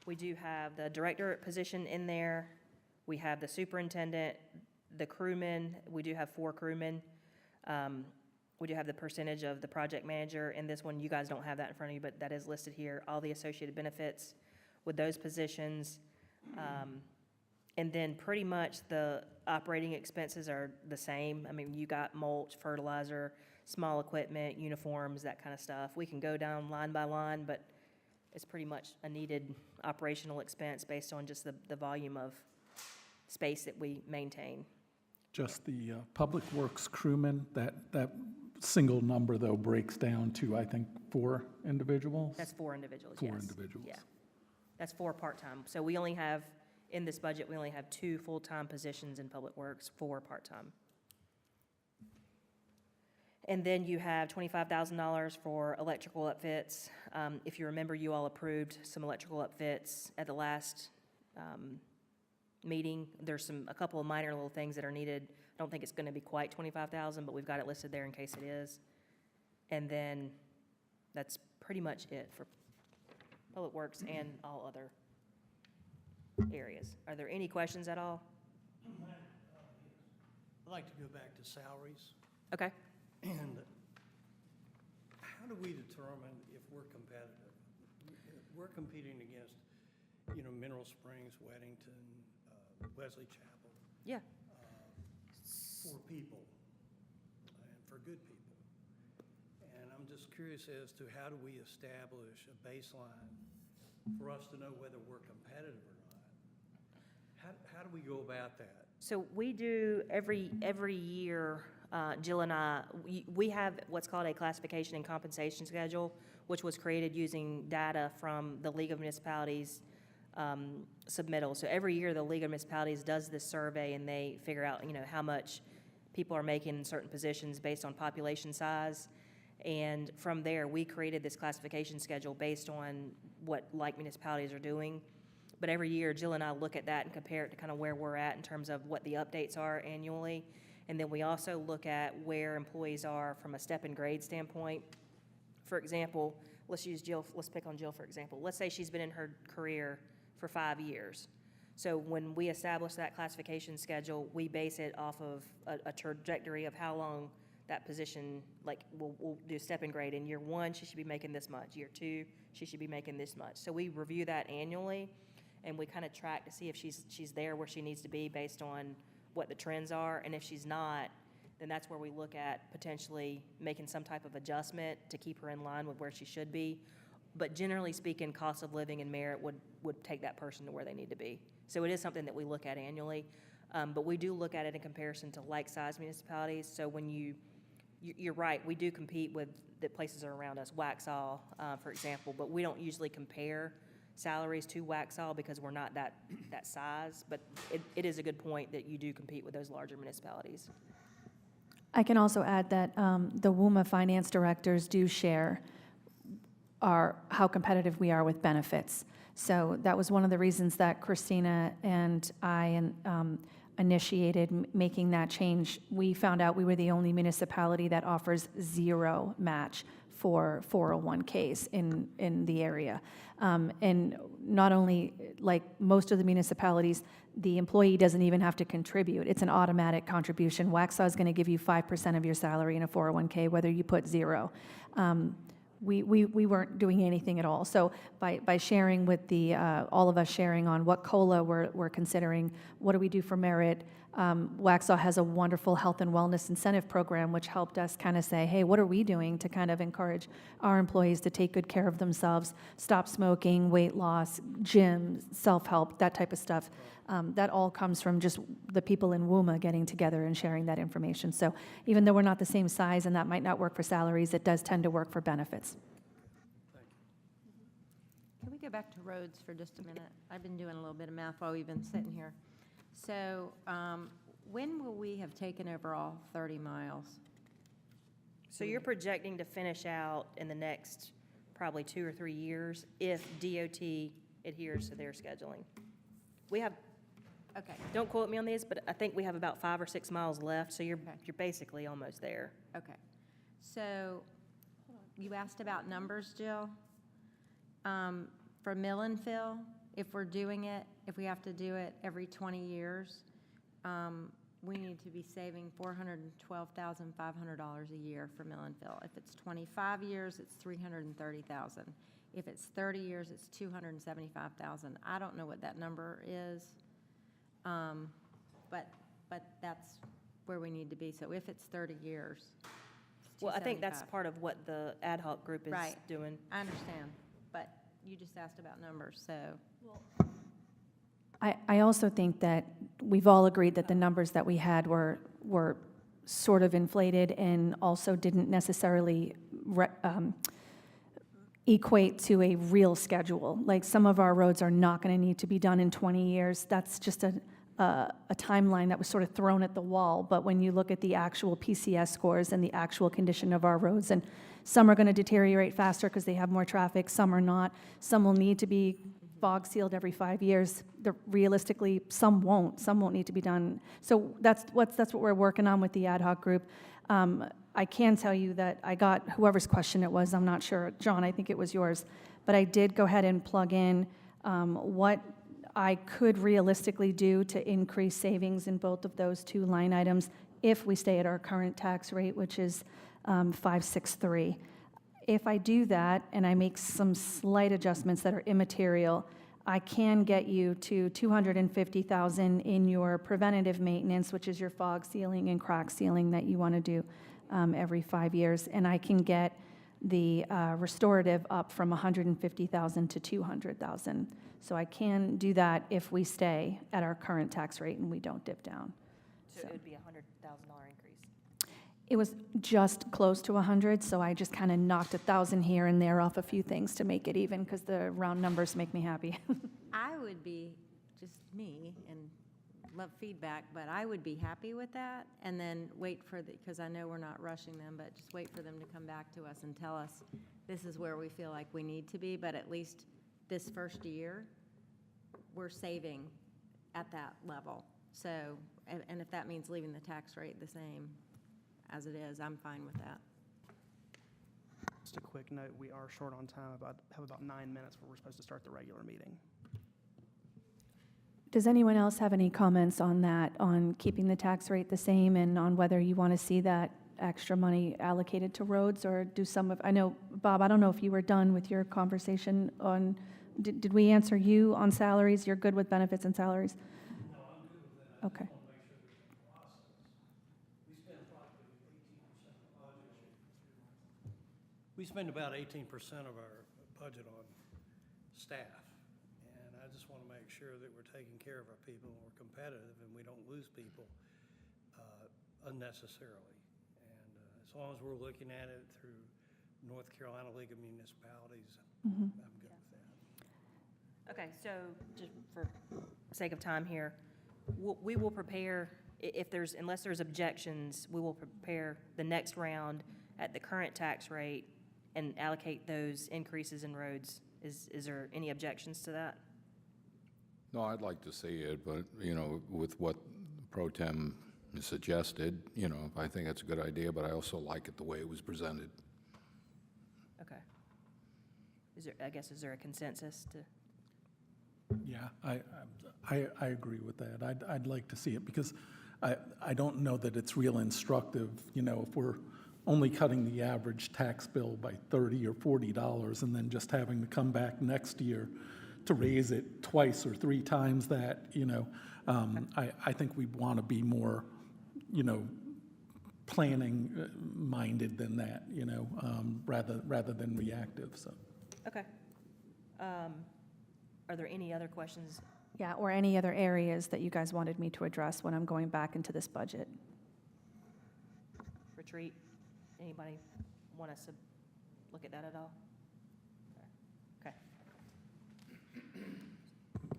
we do have the director position in there. We have the superintendent, the crewmen. We do have 4 crewmen. We do have the percentage of the project manager. In this one, you guys don't have that in front of you, but that is listed here, all the associated benefits with those positions. And then pretty much the operating expenses are the same. I mean, you got mulch, fertilizer, small equipment, uniforms, that kind of stuff. We can go down line by line, but it's pretty much a needed operational expense based on just the volume of space that we maintain. Just the Public Works crewmen, that single number, though, breaks down to, I think, 4 individuals? That's 4 individuals, yes. 4 individuals. Yeah. That's 4 part-time. So we only have, in this budget, we only have 2 full-time positions in Public Works, 4 part-time. And then you have $25,000 for electrical upfits. If you remember, you all approved some electrical upfits at the last meeting. There's a couple of minor little things that are needed. I don't think it's going to be quite $25,000, but we've got it listed there in case it is. And then that's pretty much it for Public Works and all other areas. Are there any questions at all? I'd like to go back to salaries. Okay. And how do we determine if we're competitive? we're competing against, Mineral Springs, Weddington, Wesley Chapel, Yeah. for people, and for good people. And I'm just curious as to how do we establish a baseline for us to know whether we're competitive or not? How do we go about that? So we do every year, Jill and I, we have what's called a classification and compensation schedule, which was created using data from the League of Municipalities submittal. So every year, the League of Municipalities does this survey, and they figure out, how much people are making in certain positions based on population size. And from there, we created this classification schedule based on what like municipalities are doing. But every year, Jill and I look at that and compare it to kind of where we're at in terms of what the updates are annually. And then we also look at where employees are from a step and grade standpoint. For example, let's pick on Jill, for example. Let's say she's been in her career for 5 years. So when we establish that classification schedule, we base it off of a trajectory of how long that position, like, we'll do step and grade. In year 1, she should be making this much. Year 2, she should be making this much. So we review that annually, and we kind of track to see if she's there where she needs to be based on what the trends are. And if she's not, then that's where we look at potentially making some type of adjustment to keep her in line with where she should be. But generally speaking, cost of living and merit would take that person to where they need to be. So it is something that we look at annually. But we do look at it in comparison to like-sized municipalities. So when you're right, we do compete with the places that are around us, Waxhaw, for example, but we don't usually compare salaries to Waxhaw because we're not that size. But it is a good point that you do compete with those larger municipalities. I can also add that the WUMA finance directors do share how competitive we are with benefits. So that was one of the reasons that Christina and I initiated making that change. We found out we were the only municipality that offers 0 match for 401ks in the area. And not only, like most of the municipalities, the employee doesn't even have to contribute. It's an automatic contribution. Waxhaw is going to give you 5% of your salary in a 401k, whether you put 0. We weren't doing anything at all. So by sharing with all of us sharing on what COLA we're considering, what do we do for merit, Waxhaw has a wonderful health and wellness incentive program, which helped us kind of say, hey, what are we doing to kind of encourage our employees to take good care of themselves, stop smoking, weight loss, gym, self-help, that type of stuff. That all comes from just the people in WUMA getting together and sharing that information. So even though we're not the same size and that might not work for salaries, it does tend to work for benefits. Can we go back to roads for just a minute? I've been doing a little bit of math while we've been sitting here. So when will we have taken over all 30 miles? So you're projecting to finish out in the next probably 2 or 3 years if DOT adheres to their scheduling. We have, Okay. don't quote me on these, but I think we have about 5 or 6 miles left, so you're basically almost there. Okay. So you asked about numbers, Jill. For mill and fill, if we're doing it, if we have to do it every 20 years, we need to be saving $412,500 a year for mill and fill. If it's 25 years, it's $330,000. If it's 30 years, it's $275,000. I don't know what that number is, but that's where we need to be. So if it's 30 years, it's Well, I think that's $275,000. part of what the ad hoc group is Right. doing. I understand, but you just asked about numbers, so. I also think that we've all agreed that the numbers that we had were sort of inflated and also didn't necessarily equate to a real schedule. Like, some of our roads are not going to need to be done in 20 years. That's just a timeline that was sort of thrown at the wall. But when you look at the actual PCS scores and the actual condition of our roads, and some are going to deteriorate faster because they have more traffic, some are not. Some will need to be fog sealed every 5 years. Realistically, some won't. Some won't need to be done. So that's what we're working on with the ad hoc group. I can tell you that I got whoever's question it was, I'm not sure, John, I think it was yours, but I did go ahead and plug in what I could realistically do to increase savings in both of those 2 line items if we stay at our current tax rate, which is 563. if I do that and I make some slight adjustments that are immaterial, I can get you to 250,000 in your preventative maintenance, which is your fog sealing and crack sealing that you want to do every 5 years. And I can get the restorative up from 150,000 to 200,000. So I can do that if we stay at our current tax rate and we don't dip down. So it would be a $100,000 increase. It was just close to 100, so I just kind of knocked 1,000 here and there off a few things to make it even, because the round numbers make me happy. I would be, just me, and love feedback, but I would be happy with that, and then wait for the, because I know we're not rushing them, but just wait for them to come back to us and tell us, this is where we feel like we need to be, but at least this first year, we're saving at that level. So, and if that means leaving the tax rate the same as it is, I'm fine with that. Just a quick note, we are short on time, have about 9 minutes before we're supposed to start the regular meeting. Does anyone else have any comments on that, on keeping the tax rate the same and on whether you want to see that extra money allocated to roads or do some of, I know, Bob, I don't know if you were done with your conversation on, did we answer you on salaries? You're good with benefits and salaries? No, I'm good with that. Okay. I just want to make sure there's a process. We spend probably 18% of the budget. We spend about 18% of our budget on staff. And I just want to make sure that we're taking care of our people and we're competitive and we don't lose people unnecessarily. And as long as we're looking at it through North Carolina League of Municipalities, I'm good with that. Okay, so just for sake of time here, we will prepare, if there's, unless there's objections, we will prepare the next round at the current tax rate and allocate those increases in roads. Is there any objections to that? No, I'd like to see it, but, you know, with what Pro Tem suggested, you know, I think that's a good idea, but I also like it the way it was presented. Okay. Is there a consensus to? Yeah, I agree with that. I'd like to see it because I don't know that it's real instructive, you know, if we're only cutting the average tax bill by $30 or $40 and then just having to come back next year to raise it twice or three times that, you know. I think we want to be more, you know, planning minded than that, you know, rather than reactive, so. Okay. Are there any other questions? Yeah, or any other areas that you guys wanted me to address when I'm going back into this budget? Retreat? Anybody want us to look at that at all? Okay.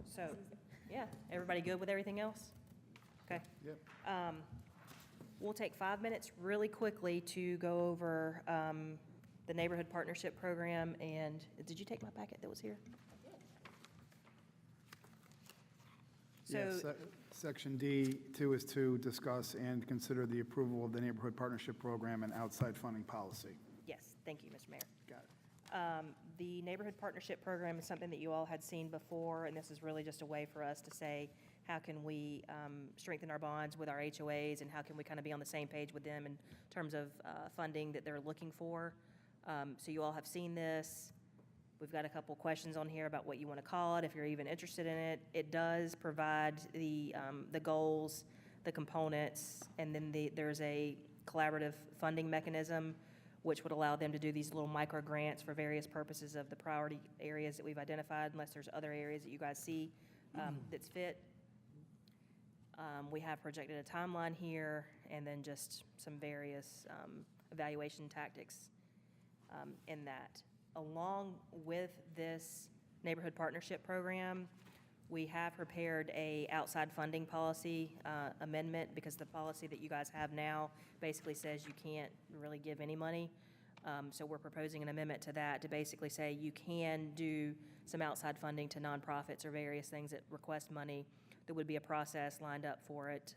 So, yeah, everybody good with everything else? Okay. Yep. We'll take 5 minutes really quickly to go over the Neighborhood Partnership Program. And did you take my packet that was here? Yes, Section D2 is to discuss and consider the approval of the Neighborhood Partnership Program and outside funding policy. Yes, thank you, Mr. Mayor. Got it. The Neighborhood Partnership Program is something that you all had seen before, and this is really just a way for us to say, how can we strengthen our bonds with our HOAs, and how can we kind of be on the same page with them in terms of funding that they're looking for. So you all have seen this. We've got a couple questions on here about what you want to call it, if you're even interested in it. It does provide the goals, the components, and then there's a collaborative funding mechanism which would allow them to do these little micro grants for various purposes of the priority areas that we've identified, unless there's other areas that you guys see that's fit. We have projected a timeline here, and then just some various evaluation tactics in that. Along with this Neighborhood Partnership Program, we have prepared a outside funding policy amendment, because the policy that you guys have now basically says you can't really give any money. So we're proposing an amendment to that to basically say you can do some outside funding to nonprofits or various things that request money. There would be a process lined up for it,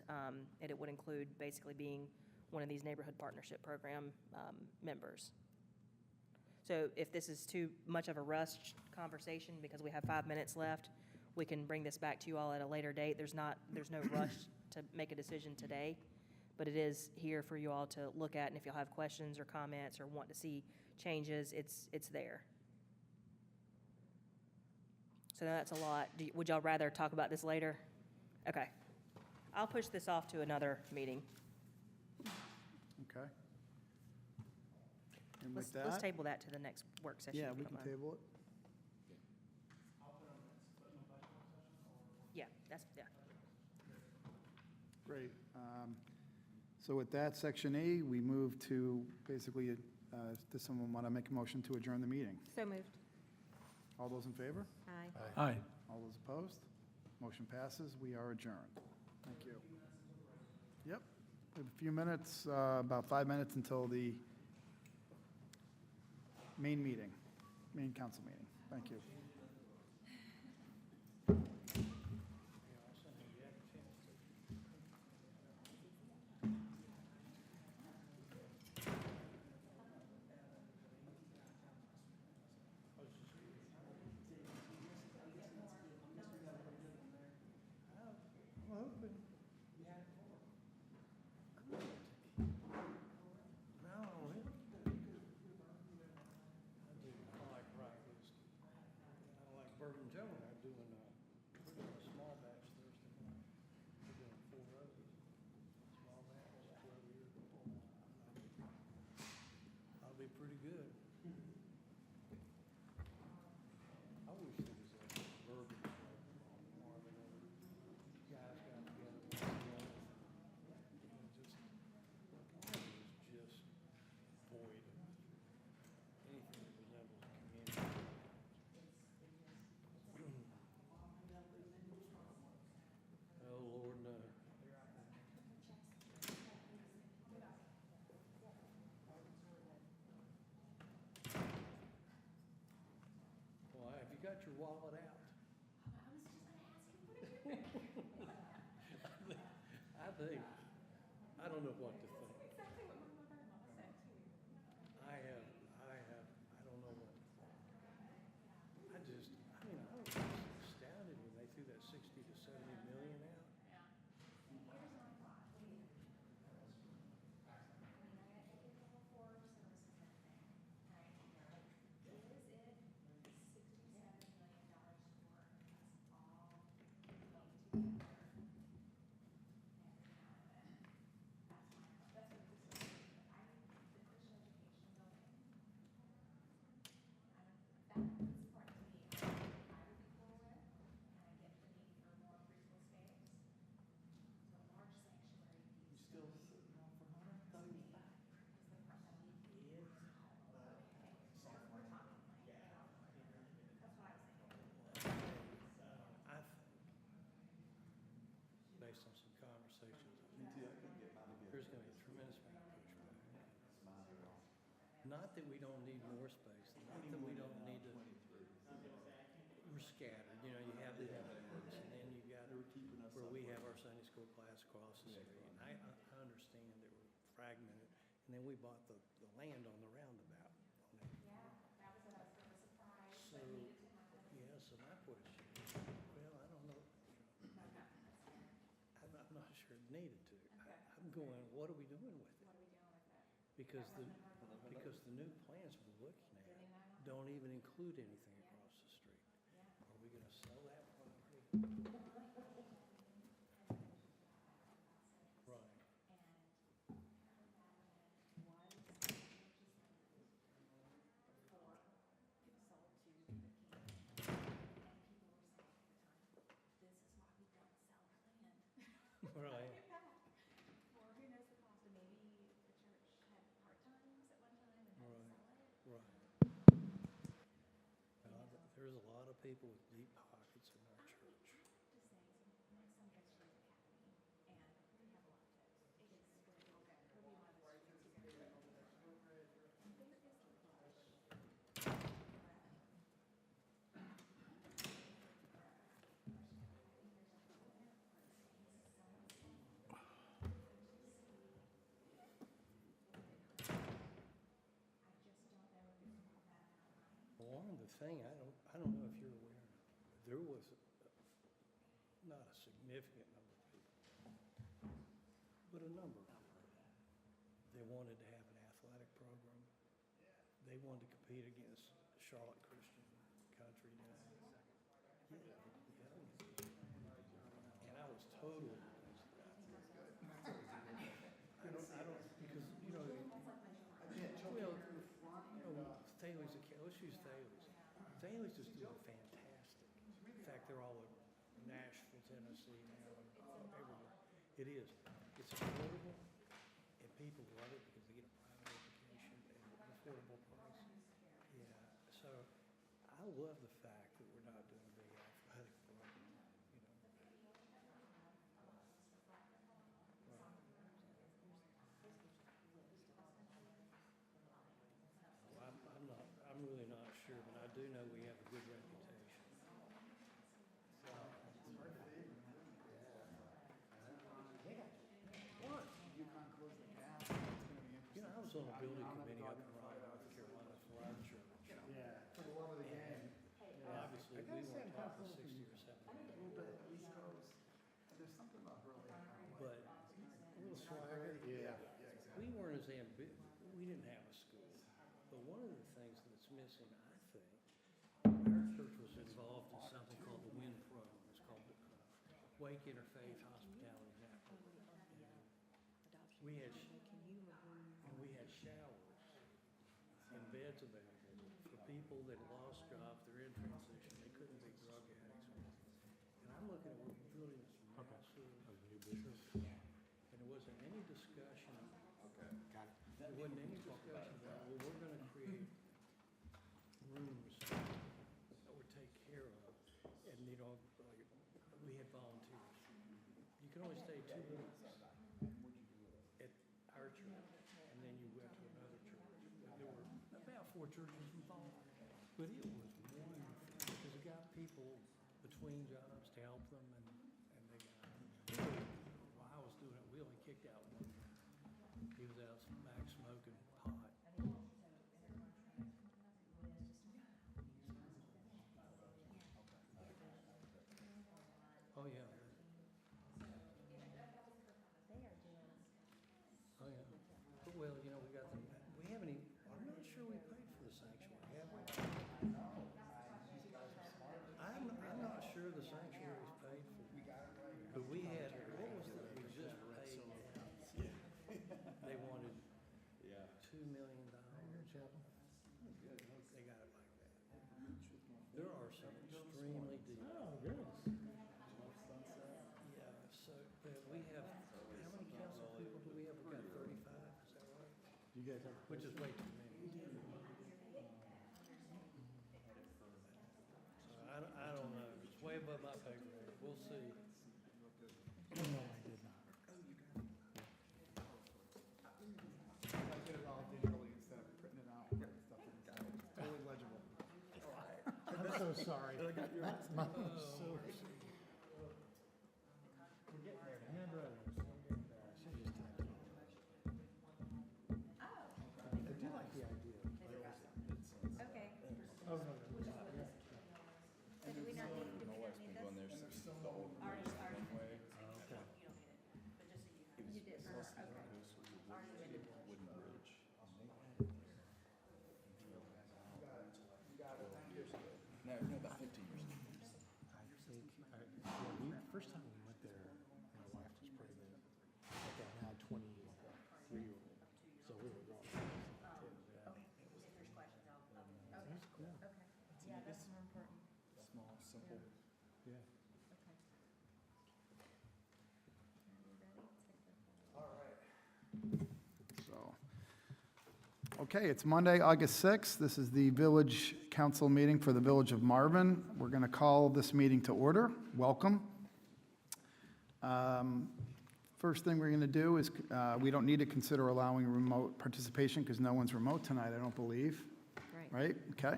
and it would include basically being one of these Neighborhood Partnership Program members. So if this is too much of a rushed conversation, because we have 5 minutes left, we can bring this back to you all at a later date. There's no rush to make a decision today, but it is here for you all to look at, and if you'll have questions or comments or want to see changes, it's there. So that's a lot. Would y'all rather talk about this later? Okay. I'll push this off to another meeting. Okay. And with Let's that, table that to the next work session. yeah, if we you can don't mind. table it. Yeah, that's, yeah. Great. So with that, Section E, we move to basically, does someone want to make a motion to adjourn the meeting? So moved. All those in favor? Aye. Aye. All those opposed? Motion passes. We are adjourned. Thank you. Yep. We have a few minutes, about 5 minutes until the main meeting, main council meeting. Thank you. Bourbon Joe and I are doing a small batch Thursday night. We're doing 4 roses, small batch, 12 years. I'll be pretty good. I wish there was a bourbon Marvin and guys got together. Just, Marvin is just void of anything that resembles a community. Oh, Lord, no. Why, have you got your wallet out? I think, I don't know what to think. I don't know what to think. I mean, I was astounded when they threw that 60 to 70 million out. I think, based on some conversations, there's going to be a tremendous amount of pushback. Not that we don't need more space, not that we don't need to, we're scattered, you know, you have the elements, and then you've got where we have our Sunday school class across the street. And I understand that we're fragmented, and then we bought the land on the roundabout. So, yeah, so my question, well, I don't know, I'm not sure it needed to. I'm going, what are we doing with it? Because the new plans we're looking at don't even include anything across the street. Are we gonna sell that property? Right. Right. Right. There's a lot of people with deep pockets in our church. Well, one of the thing, I don't know if you're aware, there was not a significant number of people, but a number. They wanted to have an athletic program. They they wanted to compete against Charlotte Christian Country now. Yeah. And I was totally against that. I don't, because, Staley's, let's use Staley's. Staley's is doing fantastic. In fact, they're all over Nashville, Tennessee now, and everywhere. It is. It's affordable, and people love it because they get a private education at an affordable price. Yeah, so I love the fact that we're not doing a big athletic program, Well, I'm really not sure, but I do know we have a good reputation. What? I was on a building committee up in Raleigh, North Carolina for our church. Yeah. For the love of the game. Obviously, we weren't talking 60 or 70. A little bit at East Coast. There's something about Hurley. But a little swagger. Yeah. We weren't as we didn't have a school. But one of the things that's missing, I think, our church was involved in something called the WIN program. It's called Wake Interfaith Hospitality Network. We had showers and beds available for people that lost jobs, they're in transition, they couldn't be drug addicts. And I'm looking at, we're building this massive new business. And there wasn't any discussion. There wasn't any discussion about, well, we're gonna create rooms that would take care of. And like, we had volunteers. You can only stay 2 weeks at our church, and then you went to another church. There were about 4 churches involved, but it was wonderful, because it got people between jobs to help them, and they got, while I was doing it, we only kicked out one guy. He was out back smoking pot. Oh, yeah. Oh, yeah. But, well, we got we haven't even, I'm not sure we paid for the sanctuary, have we? I'm not sure the sanctuary was paid for. But we had, what was that we just paid out? They wanted $2 million. They got it like that. There are some extremely deep. Oh, really? Yeah, so, we have, how many council people do we have? We've got 35, is that right? You guys have Which is way too many. So I don't know, it's way above my pay grade, we'll see. No, I did not. I did it all digitally instead of printing it out and writing stuff in. It's totally legible. I'm so sorry. Oh, We're getting there. Handwriting. I should just type it. I do like the idea. Okay. Oh, no, no. So do we not need, this? Ours. Okay. You did, okay. First time we went there, my wife was pregnant. Like I now 23-year-old. So we were going. Okay. There's questions, That's cool. Okay. Yeah, that's more important. Small, simple. Yeah. Okay. So, okay, it's Monday, August 6th. This is the Village Council meeting for the Village of Marvin. We're going to call this meeting to order. Welcome. First thing we're going to do is, we don't need to consider allowing remote participation because no one's remote tonight, I don't believe. Right? Okay.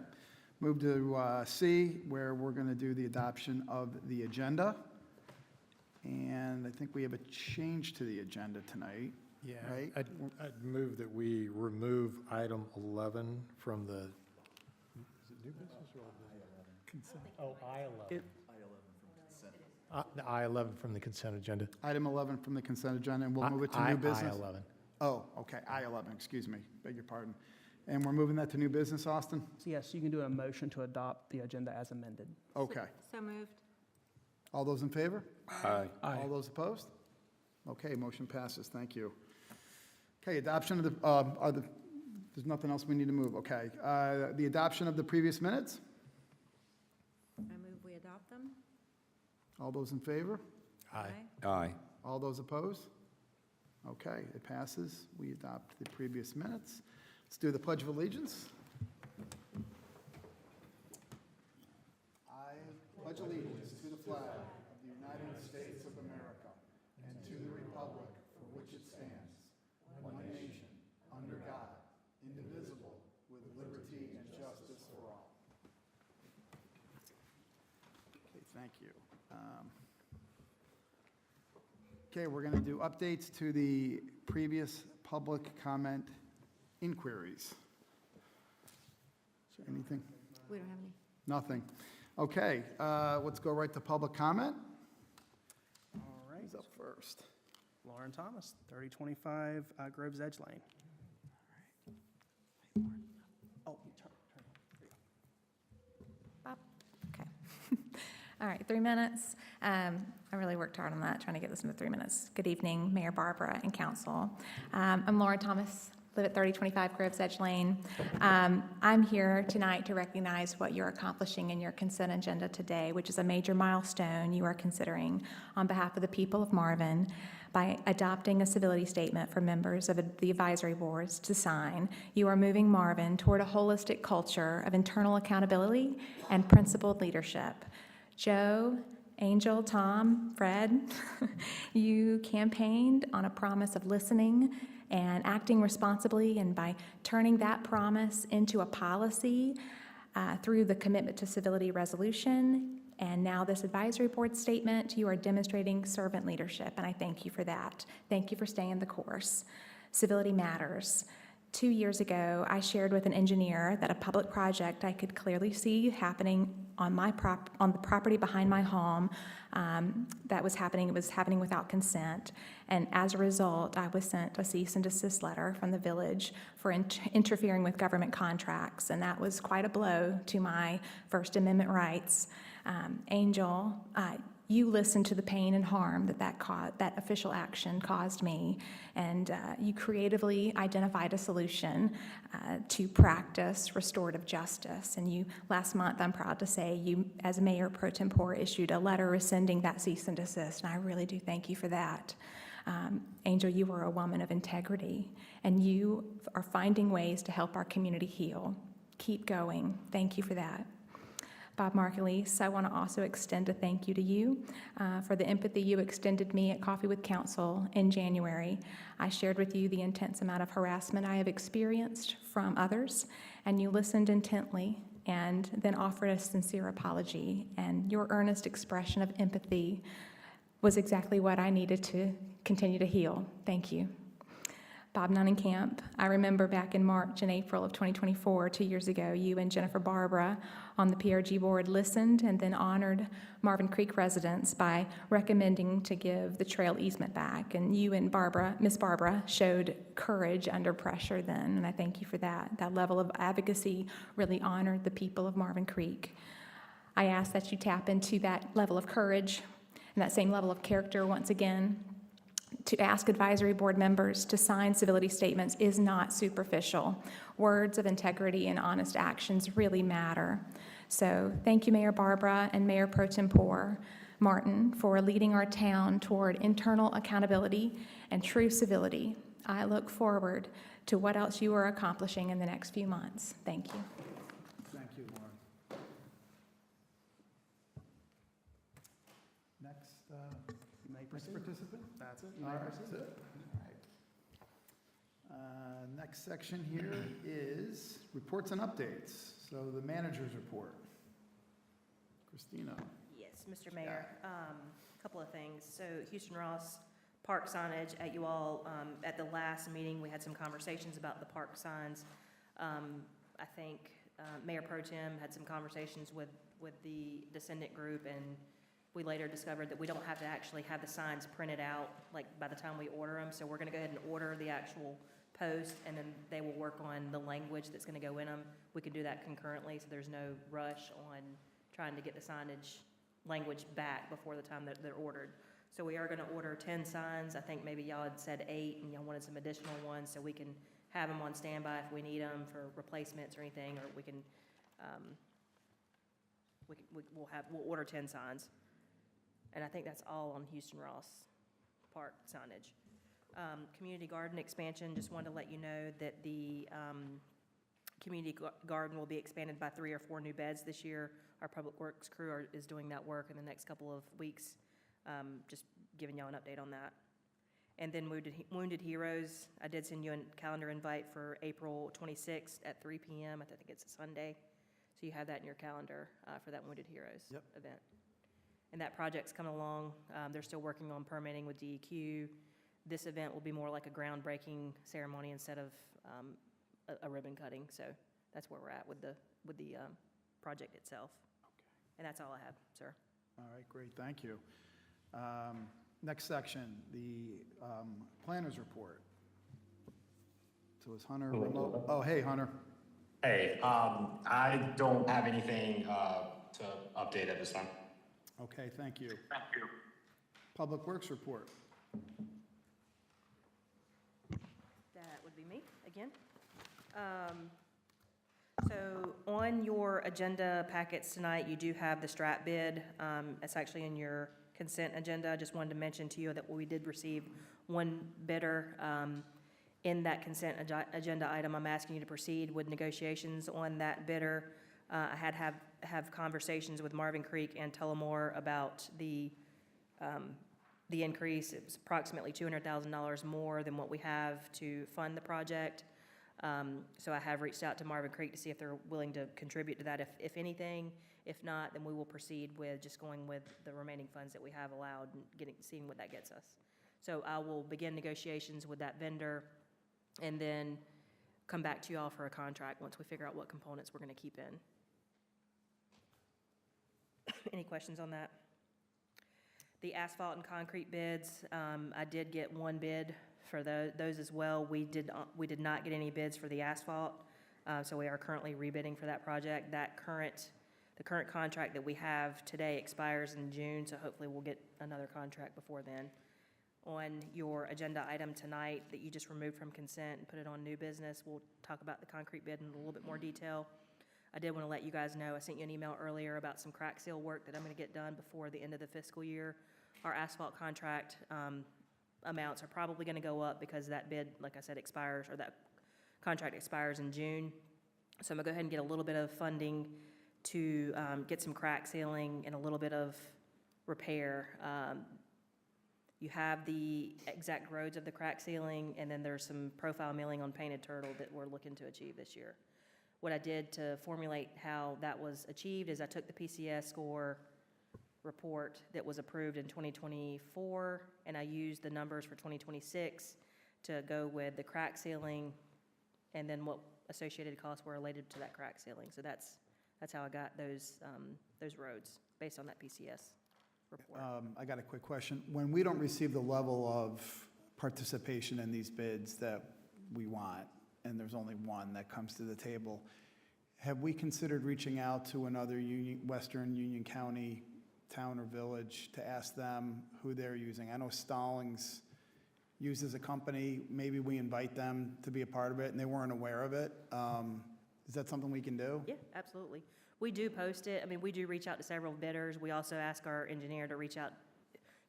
Move to C, where we're going to do the adoption of the agenda. And I think we have a change to the agenda tonight. Yeah, Right? I'd move that we remove item 11 from the, is it new business or old business? Consent. Oh, I-11. The I-11 from the consent agenda. Item 11 from the consent agenda, and we'll move it to new business. I-11. Oh, okay, I-11, excuse me, beg your pardon. And we're moving that to new business, Austin? So yes, you can do a motion to adopt the agenda as amended. Okay. So moved. All those in favor? Aye. Aye. All those opposed? Okay, motion passes. Thank you. Okay, adoption of the, there's nothing else we need to move. Okay. The adoption of the previous minutes? I move we adopt them. All those in favor? Aye. All those opposed? Okay, it passes. We adopt the previous minutes. Let's do the Pledge of Allegiance. I pledge allegiance to the flag of the United States of America and to the republic for which it stands, one nation, under God, indivisible, with liberty and justice for all. Okay, thank you. Okay, we're going to do updates to the previous public comment inquiries. Is there anything? We don't have any. Nothing. Okay, let's go right to public comment. All right. Who's up first? Lauren Thomas, 3025 Groves Edge Lane. Oh, you turn. There you go. Okay. All right, 3 minutes. I really worked hard on that, trying to get this into 3 minutes. Good evening, Mayor Barbara and council. I'm Laura Thomas, live at 3025 Groves Edge Lane. I'm here tonight to recognize what you're accomplishing in your consent agenda today, which is a major milestone you are considering on behalf of the people of Marvin by adopting a civility statement for members of the advisory boards to sign. You are moving Marvin toward a holistic culture of internal accountability and principled leadership. Joe, Angel, Tom, Fred, you campaigned on a promise of listening and acting responsibly, and by turning that promise into a policy through the commitment to civility resolution, and now this advisory board statement, you are demonstrating servant leadership, and I thank you for that. Thank you for staying the course. Civility matters. 2 years ago, I shared with an engineer that a public project I could clearly see happening on the property behind my home it was happening without consent. And as a result, I was sent a cease and desist letter from the village for interfering with government contracts. And that was quite a blow to my First Amendment rights. Angel, you listened to the pain and harm that official action caused me, and you creatively identified a solution to practice restorative justice. And you, last month, I'm proud to say, you, as Mayor Pro Tempore, issued a letter rescinding that cease and desist, and I really do thank you for that. Angel, you are a woman of integrity, and you are finding ways to help our community heal. Keep going. Thank you for that. Bob Markleese, I want to also extend a thank you to you for the empathy you extended me at Coffee with Council in January. I shared with you the intense amount of harassment I have experienced from others, and you listened intently and then offered a sincere apology. And your earnest expression of empathy was exactly what I needed to continue to heal. Thank you. Bob Nunnenkamp, I remember back in March and April of 2024, 2 years ago, you and Jennifer Barbara on the PRG board listened and then honored Marvin Creek residents by recommending to give the trail easement back. And you and Miss Barbara, showed courage under pressure then, and I thank you for that. That level of advocacy really honored the people of Marvin Creek. I ask that you tap into that level of courage and that same level of character once again. To ask advisory board members to sign civility statements is not superficial. Words of integrity and honest actions really matter. So thank you, Mayor Barbara and Mayor Pro Tempore Martin, for leading our town toward internal accountability and true civility. I look forward to what else you are accomplishing in the next few months. Thank you. Thank you, Lauren. Next, next participant? That's it. All right, that's it. All right. Next section here is reports and updates. So the manager's report. Christina. Yes, Mr. Mayor, a couple of things. So Houston Ross park signage at you all, at the last meeting, we had some conversations about the park signs. I think Mayor Pro Tem had some conversations with the descendant group, and we later discovered that we don't have to actually have the signs printed out, like, by the time we order them. So we're going to go ahead and order the actual post, and then they will work on the language that's going to go in them. We can do that concurrently, so there's no rush on trying to get the signage language back before the time that they're ordered. So we are going to order 10 signs. I think maybe y'all had said 8, and y'all wanted some additional ones, so we can have them on standby if we need them for replacements or anything, or we'll order 10 signs. And I think that's all on Houston Ross Park signage. Community garden expansion, just wanted to let you know that the community garden will be expanded by 3 or 4 new beds this year. Our Public Works crew is doing that work in the next couple of weeks. Just giving y'all an update on that. And then Wounded Heroes, I did send you a calendar invite for April 26th at 3 p.m. I think it's a Sunday. So you have that in your calendar for that Wounded Heroes event. And that project's coming along. They're still working on permitting with DEQ. This event will be more like a groundbreaking ceremony instead of a ribbon cutting. So that's where we're at with the project itself. Okay. And that's all I have, sir. All right, great, thank you. Next section, the planners report. So is Hunter remote? Oh, hey, Hunter. Hey, I don't have anything to update at this time. Okay, thank you. Thank you. Public Works report. That would be me again. So on your agenda packets tonight, you do have the strap bid. It's actually in your consent agenda. I just wanted to mention to you that we did receive one bidder. In that consent agenda item, I'm asking you to proceed with negotiations on that bidder. I have conversations with Marvin Creek and Tullamore about the increase. It was approximately $200,000 more than what we have to fund the project. So I have reached out to Marvin Creek to see if they're willing to contribute to that, if anything. If not, then we will proceed with just going with the remaining funds that we have allowed and seeing what that gets us. So I will begin negotiations with that vendor and then come back to you all for a contract once we figure out what components we're going to keep in. Any questions on that? The asphalt and concrete bids, I did get one bid for those as well. We did not get any bids for the asphalt, so we are currently rebidding for that project. The current contract that we have today expires in June, so hopefully we'll get another contract before then. On your agenda item tonight that you just removed from consent and put it on new business, we'll talk about the concrete bid in a little bit more detail. I did want to let you guys know, I sent you an email earlier about some crack seal work that I'm going to get done before the end of the fiscal year. Our asphalt contract amounts are probably going to go up because that bid, like I said, expires, or that contract expires in June. So I'm going to go ahead and get a little bit of funding to get some crack sealing and a little bit of repair. You have the exact roads of the crack sealing, and then there's some profile milling on Painted Turtle that we're looking to achieve this year. What I did to formulate how that was achieved is I took the PCS score report that was approved in 2024, and I used the numbers for 2026 to go with the crack sealing and then what associated costs were related to that crack sealing. So that's how I got those roads based on that PCS report. I got a quick question. When we don't receive the level of participation in these bids that we want, and there's only one that comes to the table, have we considered reaching out to another Western Union County town or village to ask them who they're using? I know Stallings uses a company. Maybe we invite them to be a part of it, and they weren't aware of it. Is that something we can do? Yeah, absolutely. We do post it. I mean, we do reach out to several bidders. We also ask our engineer to reach out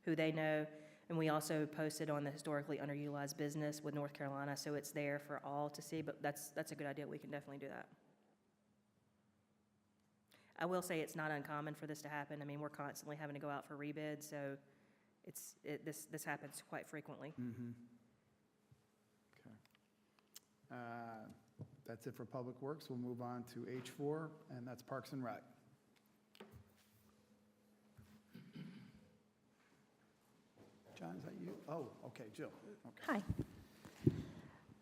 who they know. And we also post it on the historically underutilized business with North Carolina, so it's there for all to see. But that's a good idea. We can definitely do that. I will say it's not uncommon for this to happen. I mean, we're constantly having to go out for rebid, so this happens quite frequently. Mm-hmm. Okay. That's it for Public Works. We'll move on to H4, and that's Parks and Rec. John, is that you? Oh, okay, Jill. Okay.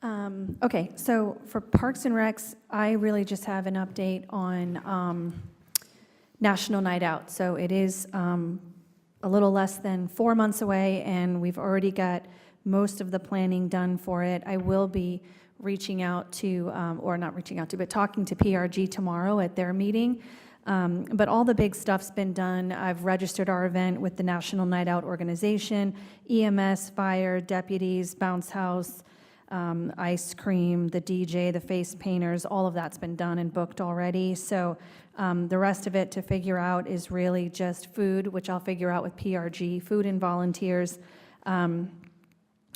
Hi. Okay, so for Parks and Recs, I really just have an update on National Night Out. So it is a little less than 4 months away, and we've already got most of the planning done for it. I will be reaching out to, or not reaching out to, but talking to PRG tomorrow at their meeting. But all the big stuff's been done. I've registered our event with the National Night Out Organization, EMS, fire, deputies, bounce house, ice cream, the DJ, the face painters, all of that's been done and booked already. So the rest of it to figure out is really just food, which I'll figure out with PRG, food and volunteers.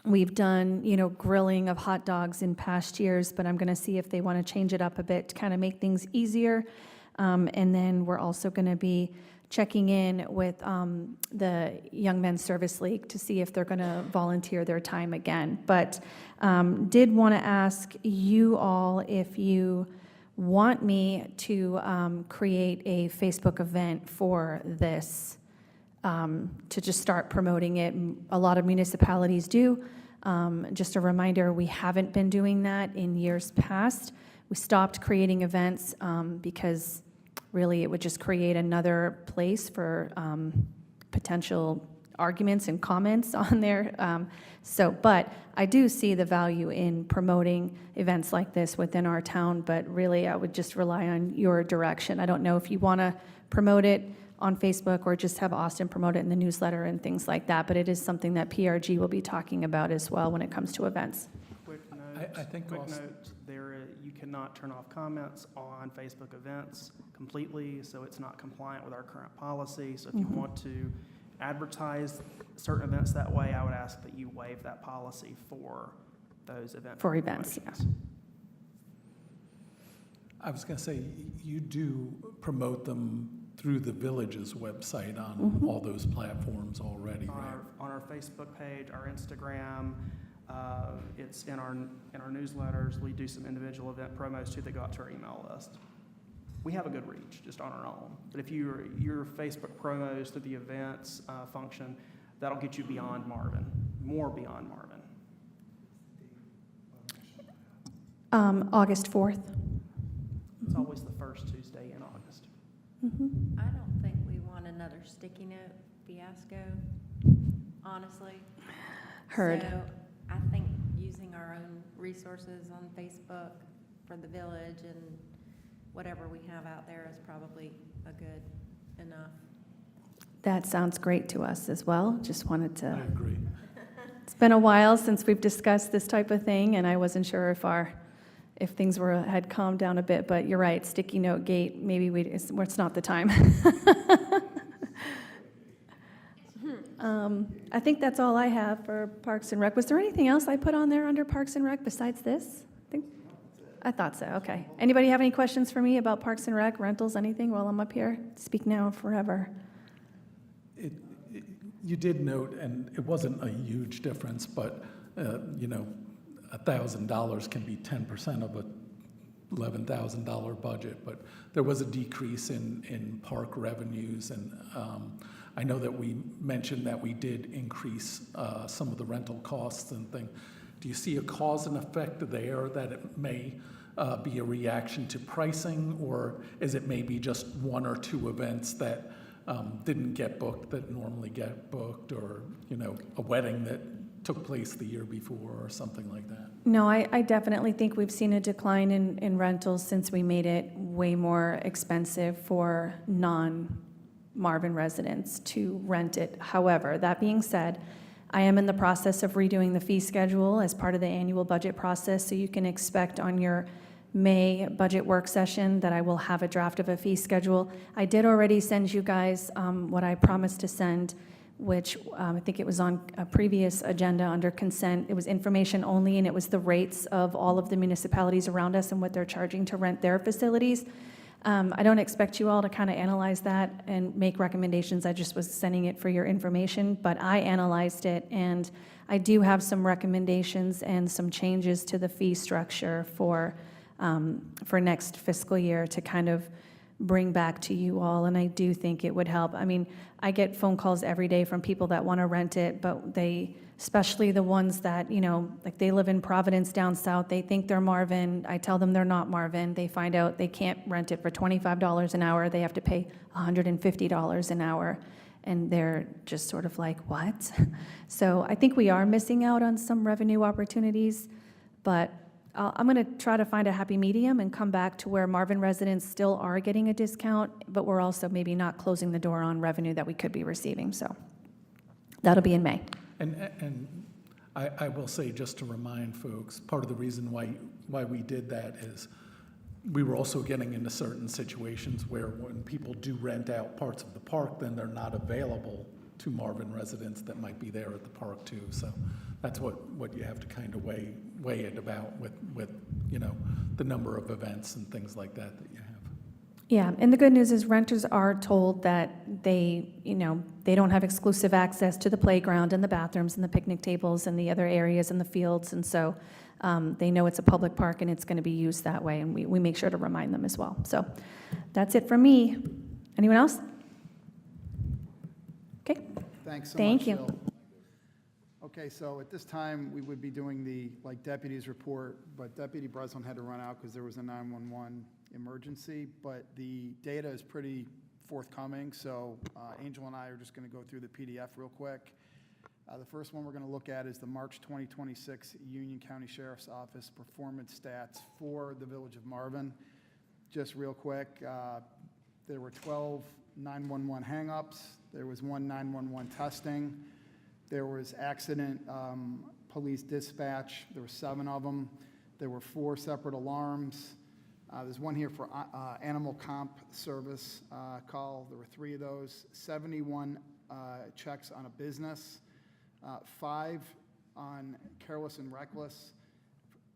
We've done, grilling of hot dogs in past years, but I'm going to see if they want to change it up a bit to kind of make things easier. And then we're also going to be checking in with the Young Men's Service League to see if they're going to volunteer their time again. But did want to ask you all if you want me to create a Facebook event for this, to just start promoting it. A lot of municipalities do. Just a reminder, we haven't been doing that in years past. We stopped creating events because really it would just create another place for potential arguments and comments on there. But I do see the value in promoting events like this within our town, but really I would just rely on your direction. I don't know if you want to promote it on Facebook or just have Austin promote it in the newsletter and things like that, but it is something that PRG will be talking about as well when it comes to events. Quick note, I think quick also- note, you cannot turn off comments on Facebook events completely, so it's not compliant with our current policy. So if you want to advertise certain events that way, I would ask that you waive that policy for those events. For events, yeah. I was going to say, you do promote them through the village's website on all those platforms already, right? On our Facebook page, our Instagram, it's in our newsletters. We do some individual event promos too that go out to our email list. We have a good reach just on our own. But if your Facebook promos through the events function, that'll get you beyond Marvin, more beyond Marvin. August 4th. It's always the first Tuesday in August. I don't think we want another sticky note fiasco, honestly. Heard. So I think using our own resources on Facebook for the village and whatever we have out there is probably a good enough. That sounds great to us as well. Just wanted I to, agree. it's been a while since we've discussed this type of thing, and I wasn't sure if things had calmed down a bit, but you're right, sticky note gate, maybe it's not the time. I think that's all I have for Parks and Rec. Was there anything else I put on there under Parks and Rec besides this? I thought so, okay. Anybody have any questions for me about Parks and Rec, rentals, anything while I'm up here? Speak now or forever. You did note, and it wasn't a huge difference, but, $1,000 can be 10% of a $11,000 budget, but there was a decrease in park revenues, and I know that we mentioned that we did increase some of the rental costs and things. Do you see a cause and effect there, that it may be a reaction to pricing, or is it maybe just one or two events that didn't get booked that normally get booked, or a wedding that took place the year before or something like that? No, I definitely think we've seen a decline in rentals since we made it way more expensive for non-Marvin residents to rent it. However, that being said, I am in the process of redoing the fee schedule as part of the annual budget process, so you can expect on your May budget work session that I will have a draft of a fee schedule. I did already send you guys what I promised to send, which I think it was on a previous agenda under consent. It was information only, and it was the rates of all of the municipalities around us and what they're charging to rent their facilities. I don't expect you all to kind of analyze that and make recommendations. I just was sending it for your information, but I analyzed it, and I do have some recommendations and some changes to the fee structure for next fiscal year to kind of bring back to you all, and I do think it would help. I mean, I get phone calls every day from people that want to rent it, but especially the ones that, like they live in Providence down south, they think they're Marvin. I tell them they're not Marvin. They find out they can't rent it for $25 an hour. They have to pay $150 an hour. and they're just sort of like, what? So I think we are missing out on some revenue opportunities, but I'm going to try to find a happy medium and come back to where Marvin residents still are getting a discount, but we're also maybe not closing the door on revenue that we could be receiving. So that'll be in May. And I will say, just to remind folks, part of the reason why we did that is we were also getting into certain situations where when people do rent out parts of the park, then they're not available to Marvin residents that might be there at the park too. So that's what you have to kind of weigh it about with the number of events and things like that you have. Yeah, and the good news is renters are told that they don't have exclusive access to the playground and the bathrooms and the picnic tables and the other areas and the fields, and so they know it's a public park and it's going to be used that way, and we make sure to remind them as well. So that's it from me. Anyone else? Okay. Thanks so Thank much, you. Jill. Okay, so at this time, we would be doing the deputies report, but Deputy Breslin had to run out because there was a 911 emergency, but the data is pretty forthcoming, so Angel and I are just going to go through the PDF real quick. The first one we're going to look at is the March 2026 Union County Sheriff's Office performance stats for the Village of Marvin. Just real quick, there were 12 911 hangups, there was 1 911 testing, there was accident police dispatch, there were 7 of them, there were 4 separate alarms. There's one here for animal comp service call. There were 3 of those. 71 checks on a business. 5 on careless and reckless.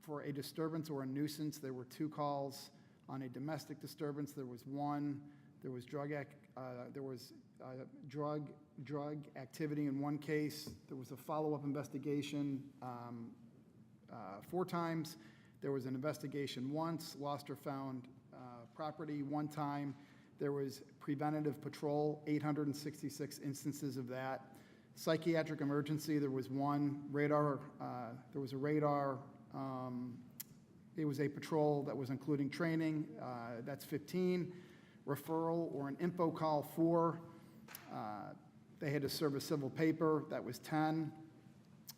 For a disturbance or a nuisance, there were 2 calls. On a domestic disturbance, there was 1. There was drug activity in 1 case. There was a follow-up investigation 4 times. There was an investigation once, lost or found property 1 time. There was preventative patrol, 866 instances of that. Psychiatric emergency, there was 1. Radar, there was a radar. It was a patrol that was including training. That's 15. Referral or an info call 4. They had to serve a civil paper. That was 10.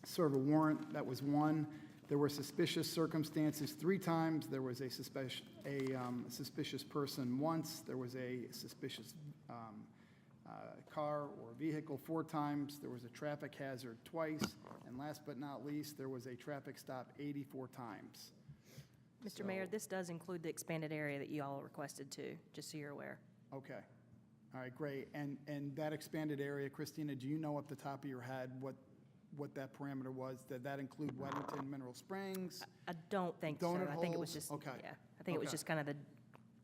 Serve a warrant. That was 1. There were suspicious circumstances 3 times. There was a suspicious person once. There was a suspicious car or vehicle 4 times. There was a traffic hazard twice. And last but not least, there was a traffic stop 84 times. Mr. Mayor, this does include the expanded area that you all requested too, just so you're aware. Okay. All right, great. And that expanded area, Christina, do you know off the top of your head what that parameter was? Did that include Weddington, Mineral Springs? I don't think so. Donut I think it was holes? just, Okay. yeah, I think it was Okay. just kind of the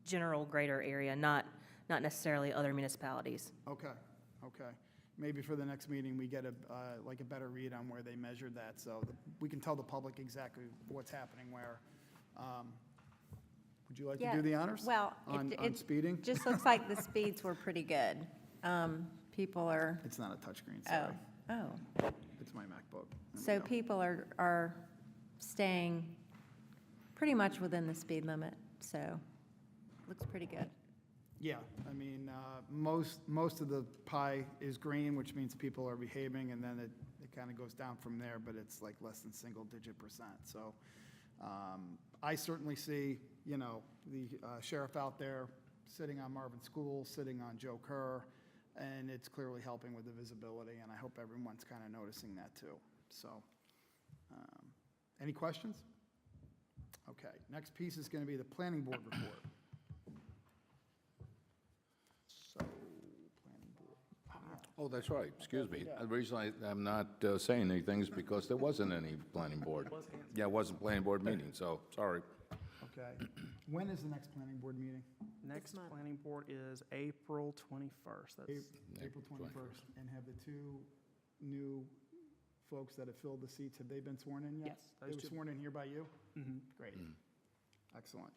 general greater area, not necessarily other municipalities. Okay, okay. Maybe for the next meeting, we get a better read on where they measured that, so we can tell the public exactly what's happening where. Would you like to do the honors? Well, On it speeding? just looks like the speeds were pretty good. People are, It's not a touchscreen, oh, sorry. oh. It's my MacBook. There we So go. people are staying pretty much within the speed limit, so looks pretty good. Yeah, I mean, most of the pie is green, which means people are behaving, and then it kind of goes down from there, but it's like less than single-digit %. So I certainly see, the sheriff out there sitting on Marvin School, sitting on Joe Kerr, and it's clearly helping with the visibility, and I hope everyone's kind of noticing that too. So, any questions? Okay, next piece is going to be the planning board report. So, planning board. Oh, that's right, excuse me. The reason I'm not saying anything is because there wasn't any planning board. Yeah, it wasn't planning board meeting, so, sorry. Okay. When is the next planning board meeting? Next planning board is April 21st. That's April 21st. And have the 2 new folks that have filled the seats, have they been sworn in yet? Yes, those They were 2. sworn in here by you? Mhm. Great. Excellent.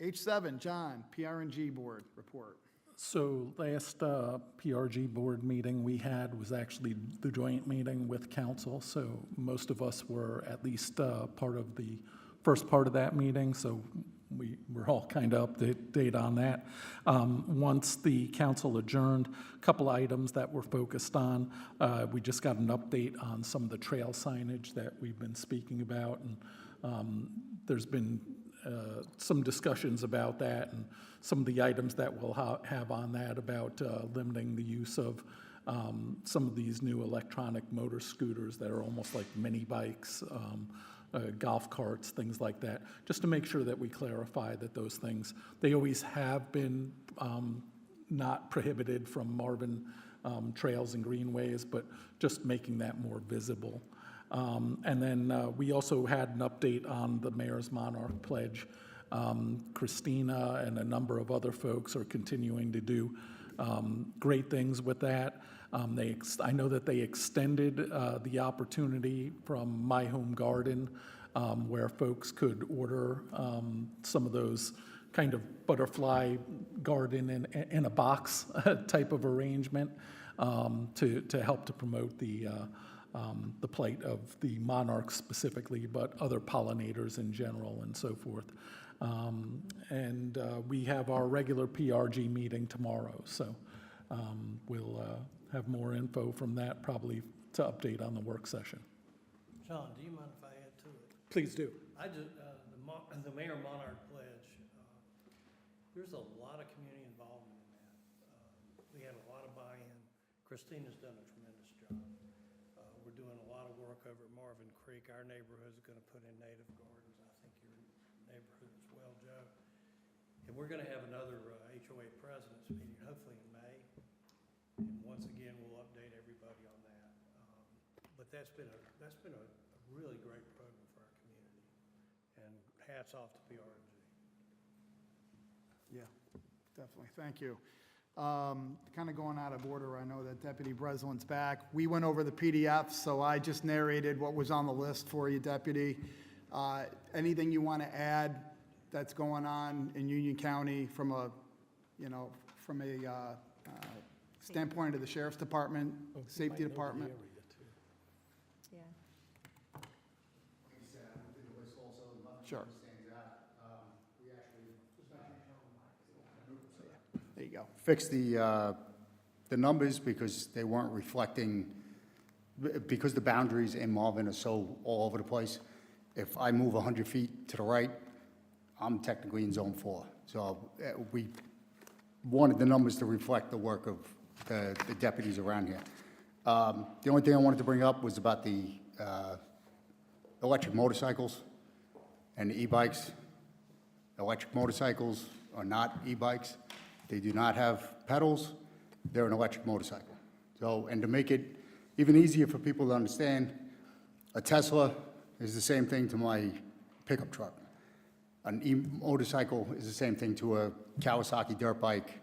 H7, John, PRNG board report. So last PRG board meeting we had was actually the joint meeting with council, so most of us were at least part of the first part of that meeting, so we're all kind of up to date on that. Once the council adjourned, a couple items that we're focused on. We just got an update on some of the trail signage that we've been speaking about, and there's been some discussions about that, and some of the items that we'll have on that about limiting the use of some of these new electronic motor scooters that are almost like mini bikes, golf carts, things like that, just to make sure that we clarify that those things, they always have been not prohibited from Marvin trails and greenways, but just making that more visible. And then we also had an update on the Mayor's Monarch Pledge. Christina and a number of other folks are continuing to do great things with that. I know that they extended the opportunity from My Home Garden, where folks could order some of those kind of butterfly garden in a box type of arrangement to help to promote the plight of the monarchs specifically, but other pollinators in general and so forth. And we have our regular PRG meeting tomorrow, so we'll have more info from that probably to update on the work session. John, do you mind if I add to it? Please do. I just, the Mayor Monarch Pledge, there's a lot of community involvement in that. We had a lot of buy-in. Christina's done a tremendous job. We're doing a lot of work over at Marvin Creek. Our neighborhood's gonna put in native gardens. I think your neighborhood as well, Joe. And we're gonna have another HOA president's meeting, hopefully in May. And once again, we'll update everybody on that. But that's been a really great program for our community. And hats off to PRG. Yeah, definitely. Thank you. Kind of going out of order, I know that Deputy Breslin's back. We went over the PDF, so I just narrated what was on the list for you, Deputy. Anything you want to add that's going on in Union County from a standpoint of the Sheriff's Department, Safety Department? Yeah. Sure. There you go. Fix the numbers because they weren't reflecting, because the boundaries in Marvin are so all over the place. If I move 100 feet to the right, I'm technically in Zone 4. So we wanted the numbers to reflect the work of the deputies around here. The only thing I wanted to bring up was about the electric motorcycles and the e-bikes. Electric motorcycles are not e-bikes. They do not have pedals. They're an electric motorcycle. So, and to make it even easier for people to understand, a Tesla is the same thing to my pickup truck. An e-motorcycle is the same thing to a Kawasaki dirt bike,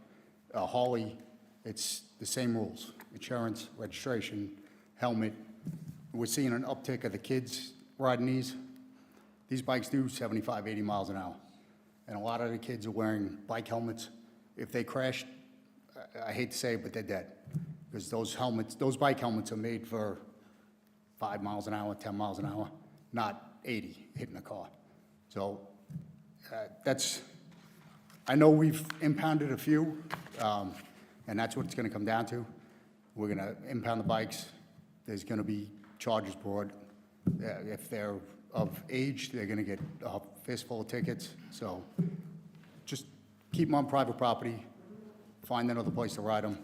a Harley. It's the same rules: insurance, registration, helmet. We're seeing an uptick of the kids riding these. These bikes do 75, 80 miles an hour. And a lot of the kids are wearing bike helmets. If they crash, I hate to say it, but they're dead. Because those bike helmets are made for 5 miles an hour, 10 miles an hour, not 80 hitting a car. So I know we've impounded a few, and that's what it's going to come down to. We're going to impound the bikes. There's going to be charges brought. If they're of age, they're going to get a fistful of tickets. So just keep them on private property, find another place to ride them,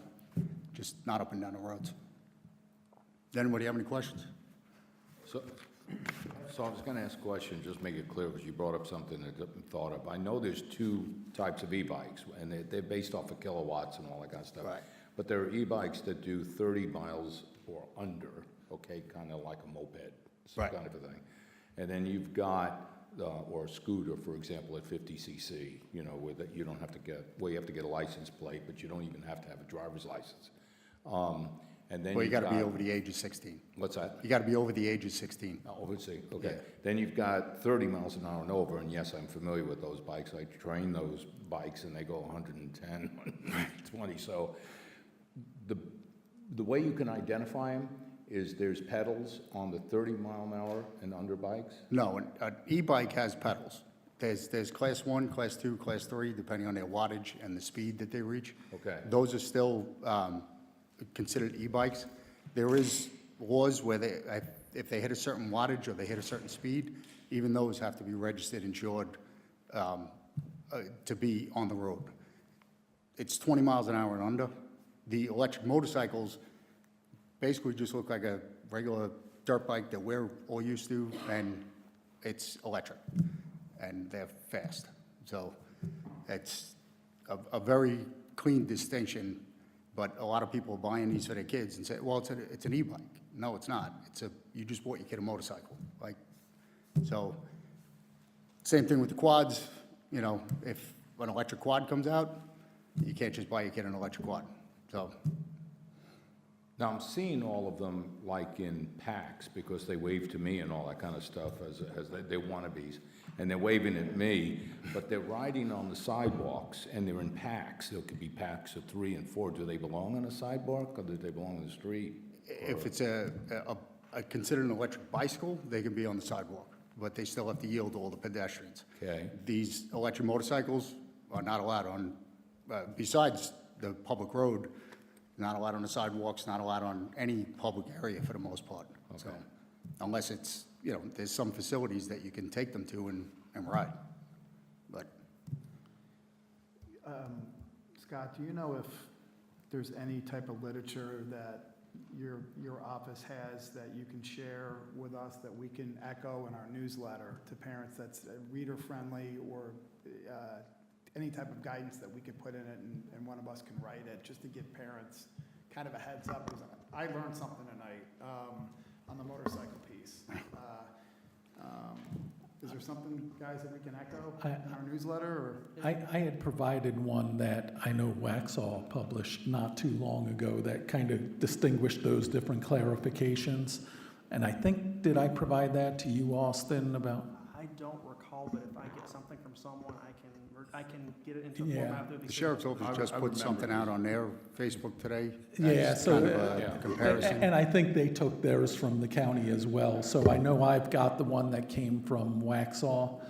just not up and down the roads. Does anybody have any questions? So I was going to ask a question, just make it clear, because you brought up something that I've thought of. I know there's two types of e-bikes, and they're based off of kilowatts and all that kind of stuff. Right. But there are e-bikes that do 30 miles or under, okay, kind of like a moped, some Right. kind of a thing. And then you've got, or a scooter, for example, at 50 cc, you know, where you don't have to you have to get a license plate, but you don't even have to have a driver's license. And then Well, you you've got to be over the age of 16. What's that? You got to be over the age of 16. Over 60, okay. Yeah. Then you've got 30 miles an hour and over, and yes, I'm familiar with those bikes. I train those bikes, and they go 110, 120. So the way you can identify them is there's pedals on the 30 mile an hour and under bikes? No, an e-bike has pedals. There's Class 1, Class 2, Class 3, depending on their wattage and the speed that they reach. Okay. Those are still considered e-bikes. There is laws where if they hit a certain wattage or they hit a certain speed, even those have to be registered, insured, to be on the road. It's 20 miles an hour and under. The electric motorcycles basically just look like a regular dirt bike that we're all used to, and it's electric, and they're fast. So it's a very clean distinction, but a lot of people are buying these for their kids and say, well, it's an e-bike. No, it's not. You just bought your kid a motorcycle. So same thing with the quads. You know, if an electric quad comes out, you can't just buy your kid an electric quad. So Now, I'm seeing all of them like in packs, because they wave to me and all that kind of stuff as they're wannabes, and they're waving at me, but they're riding on the sidewalks, and they're in packs. There could be packs of 3 and 4. Do they belong on a sidewalk, or do they belong on the street? if it's considered an electric bicycle, they can be on the sidewalk, but they still have to yield to all the pedestrians. Okay. These electric motorcycles are not allowed on, besides the public road, not allowed on the sidewalks, not allowed on any public area for the most part. So, unless it's, there's some facilities that you can take them to and ride. But Scott, do you know if there's any type of literature that your office has that you can share with us that we can echo in our newsletter to parents that's reader-friendly, or any type of guidance that we could put in it and one of us can write it, just to give parents kind of a heads up? Because I learned something tonight on the motorcycle piece. Is there something, guys, that we can echo in our newsletter? Or? I had provided one that I know Waxhaw published not too long ago that kind of distinguished those different clarifications. And I think, did I provide that to you, Austin, about? I don't recall, but if I get something from someone, I can get it into a Yeah. format that would be. the sheriff's simple. office just put something out on their Facebook today. Yeah, as so, kind of a comparison. And I think they took theirs from the county as well. So I know I've got the one that came from Waxhaw.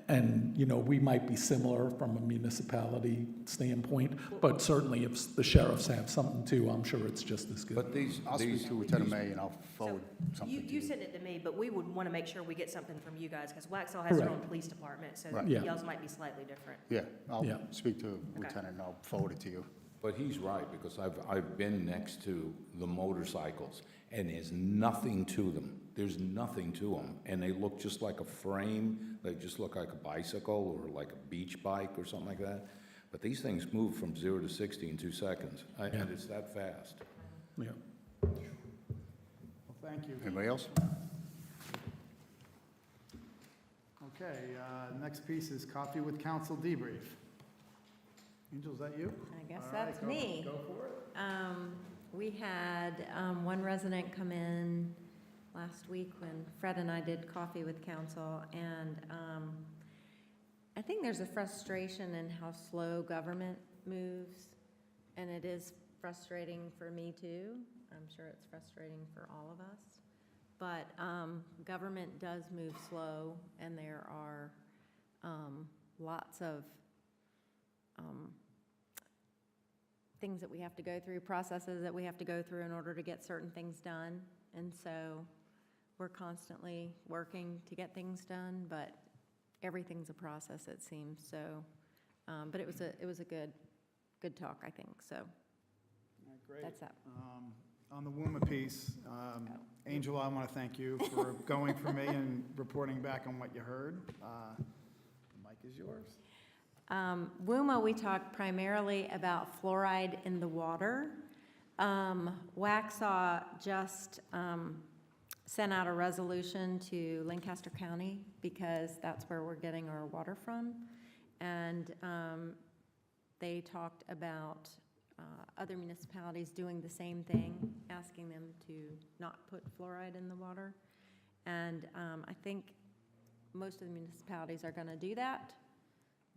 And, we might be similar from a municipality standpoint, but certainly if the sheriffs have something too, I'm sure it's just as good. But these, I'll speak to Lieutenant May and I'll forward something to You you. send it to me, but we would want to make sure we get something from you guys, because Waxhaw has their own Correct. police department, so Right. Yeah. y'all's might be slightly different. Yeah, I'll Yeah. speak to Lieutenant and I'll forward it to you. But he's right, because I've been next to the motorcycles, and there's nothing to them. There's nothing to them, and they look just like a frame. They just look like a bicycle or like a beach bike or something like that. But these things move from 0 to 60 in 2 seconds, and it's that fast. Yeah. Well, thank you. Anybody else? Okay, next piece is coffee with council debrief. Angel, is that you? I guess All right, that's go- me. Go for it. We had one resident come in last week when Fred and I did coffee with council, and I think there's a frustration in how slow government moves, and it is frustrating for me too. I'm sure it's frustrating for all of us. But government does move slow, and there are lots of things that we have to go through, processes that we have to go through in order to get certain things done. And so we're constantly working to get things done, but everything's a process, it seems. So, but it was a good talk, I think. So All right, great. that's that. On the WUMA piece, Angel, I want to thank you for going for me and reporting back on what you heard. The mic is yours. WUMA, we talked primarily about fluoride in the water. Waxhaw just sent out a resolution to Lancaster County, because that's where we're getting our water from. And they talked about other municipalities doing the same thing, asking them to not put fluoride in the water. And I think most of the municipalities are going to do that.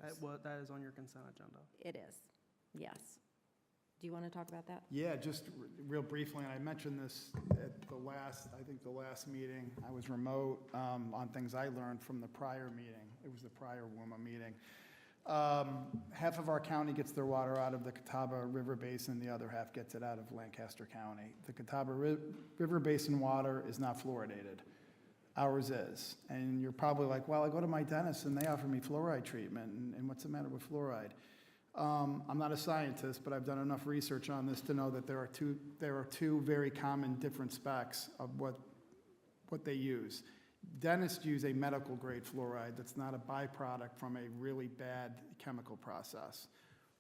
That is on your consent agenda. It is, yes. Do you want to talk about that? Yeah, just real briefly, and I mentioned this at the last meeting. I was remote on things I learned from the prior meeting. it was the prior WUMA meeting. Half of our county gets their water out of the Catawba River Basin, the other half gets it out of Lancaster County. The Catawba River Basin water is not fluoridated. Ours is. And you're probably like, well, I go to my dentist and they offer me fluoride treatment, and what's the matter with fluoride? I'm not a scientist, but I've done enough research on this to know that there are two very common different specs of what they use. Dentists use a medical grade fluoride that's not a byproduct from a really bad chemical process.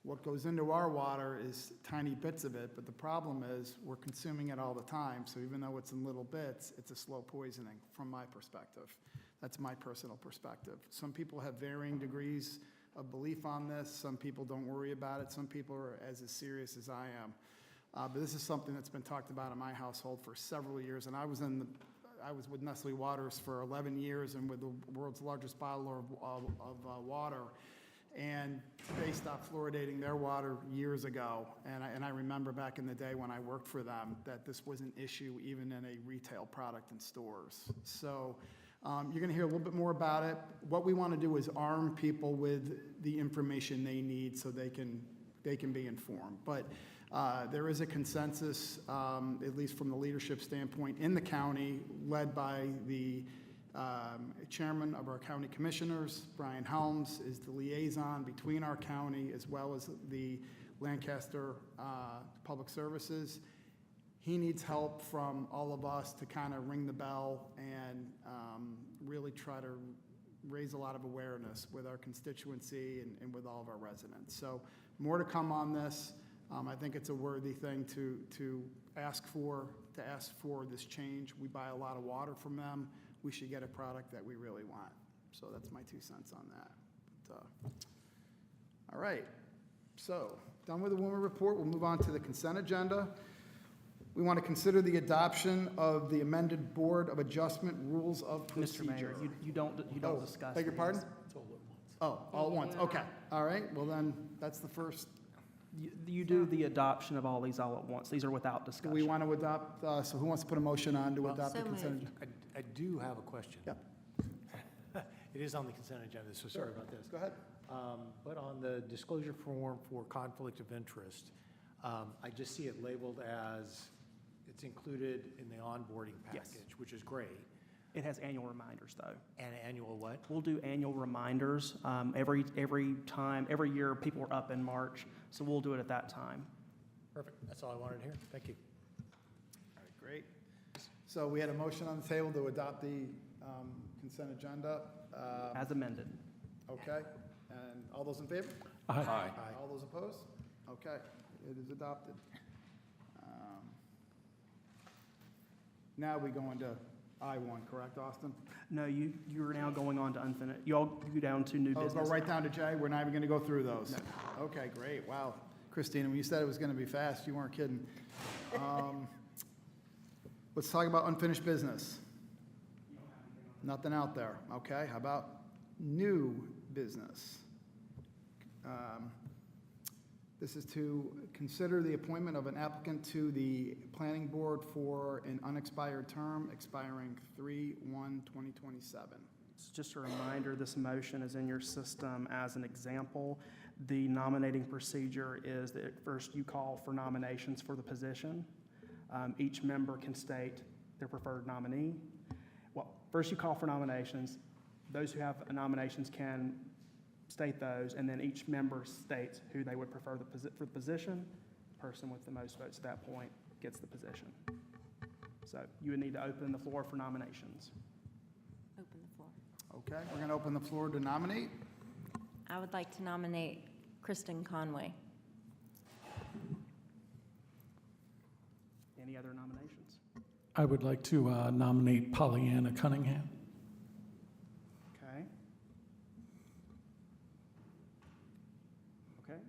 What goes into our water is tiny bits of it, but the problem is we're consuming it all the time, so even though it's in little bits, it's a slow poisoning from my perspective. That's my personal perspective. Some people have varying degrees of belief on this. Some people don't worry about it. Some people are as serious as I am. But this is something that's been talked about in my household for several years, and I was with Nestle Waters for 11 years and with the world's largest bottler of water. And they stopped fluoridating their water years ago. And I remember back in the day when I worked for them that this was an issue even in a retail product in stores. So you're going to hear a little bit more about it. What we want to do is arm people with the information they need so they can be informed. But there is a consensus, at least from the leadership standpoint, in the county, led by the chairman of our county commissioners. Brian Helms is the liaison between our county as well as the Lancaster Public Services. He needs help from all of us to kind of ring the bell and really try to raise a lot of awareness with our constituency and with all of our residents. So more to come on this. I think it's a worthy thing to ask for this change. We buy a lot of water from them. We should get a product that we really want. So that's my 2 cents on that. But, all right, so done with the WUMA report. We'll move on to the consent agenda. We want to consider the adoption of the amended Board of Adjustment Rules of Procedure. Mr. Mayor, you don't discuss. Beg your pardon? It's all at once. Oh, all at once, okay. All right, well then, that's the first. You do the adoption of all these all at once. These are without Do discussion. we want to adopt, so who wants to put a motion on to adopt the So consent moved. agenda? I do have a question. Yep. It is on the consent agenda, so sorry about this. Go ahead. But on the disclosure form for conflict of interest, I just see it labeled as it's included in the onboarding Yes. package, which is great. It has annual reminders, though. And annual what? We'll do annual reminders every year. People are up in March, so we'll do it at that time. Perfect. That's all I wanted to hear. Thank you. All right, great. So we had a motion on the table to adopt the consent agenda. As amended. Okay, and all those in favor? Aye. All those opposed? Okay, it is adopted. Now we go into I-1, correct, Austin? No, you're now going on to unfinished. You all go down to new Oh, business. go right down to J? We're not even going to go through those? Okay, great, wow. Christina, when you said it was going to be fast, you weren't kidding. Let's talk about unfinished business. Nothing out there, okay? How about new business? This is to consider the appointment of an applicant to the planning board for an unexpired term expiring 3/1/2027. So just a reminder, this motion is in your system as an example. The nominating procedure is that first you call for nominations for the position. Each member can state their preferred nominee. Well, first you call for nominations. Those who have nominations can state those, and then each member states who they would prefer for the position. The person with the most votes at that point gets the position. So you would need to open the floor for nominations. Open the floor. Okay, we're going to open the floor to nominate. I would like to nominate Kristen Conway. Any other nominations? I would like to nominate Pollyanna Cunningham. Okay. Okay.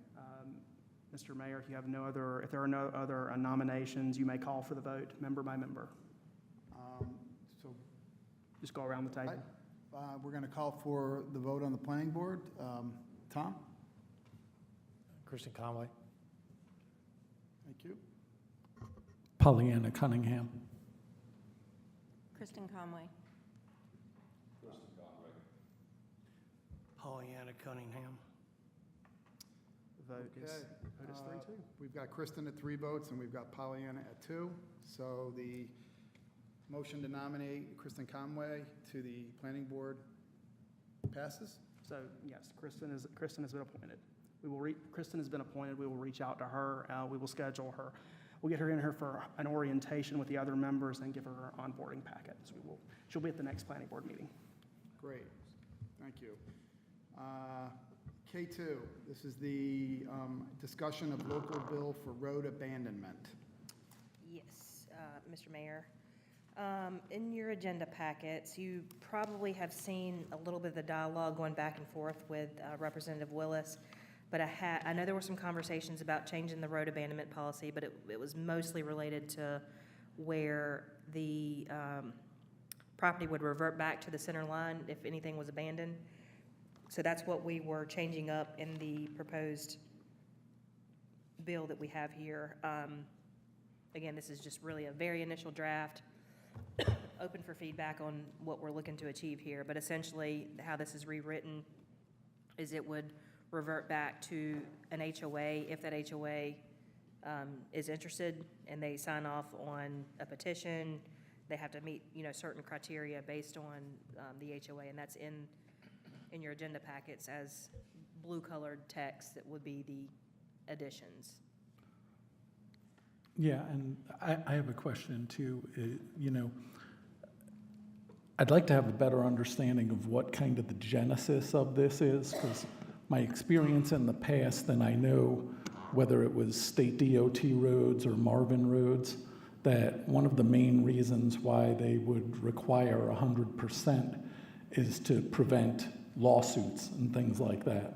Mr. Mayor, if there are no other nominations, you may call for the vote, member by member. So Just go around the table. we're going to call for the vote on the planning board. Tom? Kristen Conway. Thank you. Pollyanna Cunningham. Kristen Conway. Pollyanna Cunningham. Vote is, Okay. vote is 3-2. We've got Kristen at 3 votes, and we've got Pollyanna at 2. So the motion to nominate Kristen Conway to the planning board passes. So, yes, Kristen has been appointed. Kristen has been appointed. We will reach out to her. We will schedule her. We'll get her in here for an orientation with the other members and give her her onboarding packet. So she'll be at the next planning board meeting. Great, thank you. K2, this is the discussion of local bill for road abandonment. Yes, Mr. Mayor. In your agenda packets, you probably have seen a little bit of the dialogue going back and forth with Representative Willis, but I know there were some conversations about changing the road abandonment policy, but it was mostly related to where the property would revert back to the center line if anything was abandoned. So that's what we were changing up in the proposed bill that we have here. Again, this is just really a very initial draft, open for feedback on what we're looking to achieve here. But essentially, how this is rewritten is it would revert back to an HOA if that HOA is interested and they sign off on a petition. They have to meet, certain criteria based on the HOA, and that's in your agenda packets as blue-colored text that would be the additions. Yeah, and I have a question too. I'd like to have a better understanding of what kind of the genesis of this is, because my experience in the past, and I know whether it was state DOT roads or Marvin roads, that one of the main reasons why they would require 100% is to prevent lawsuits and things like that.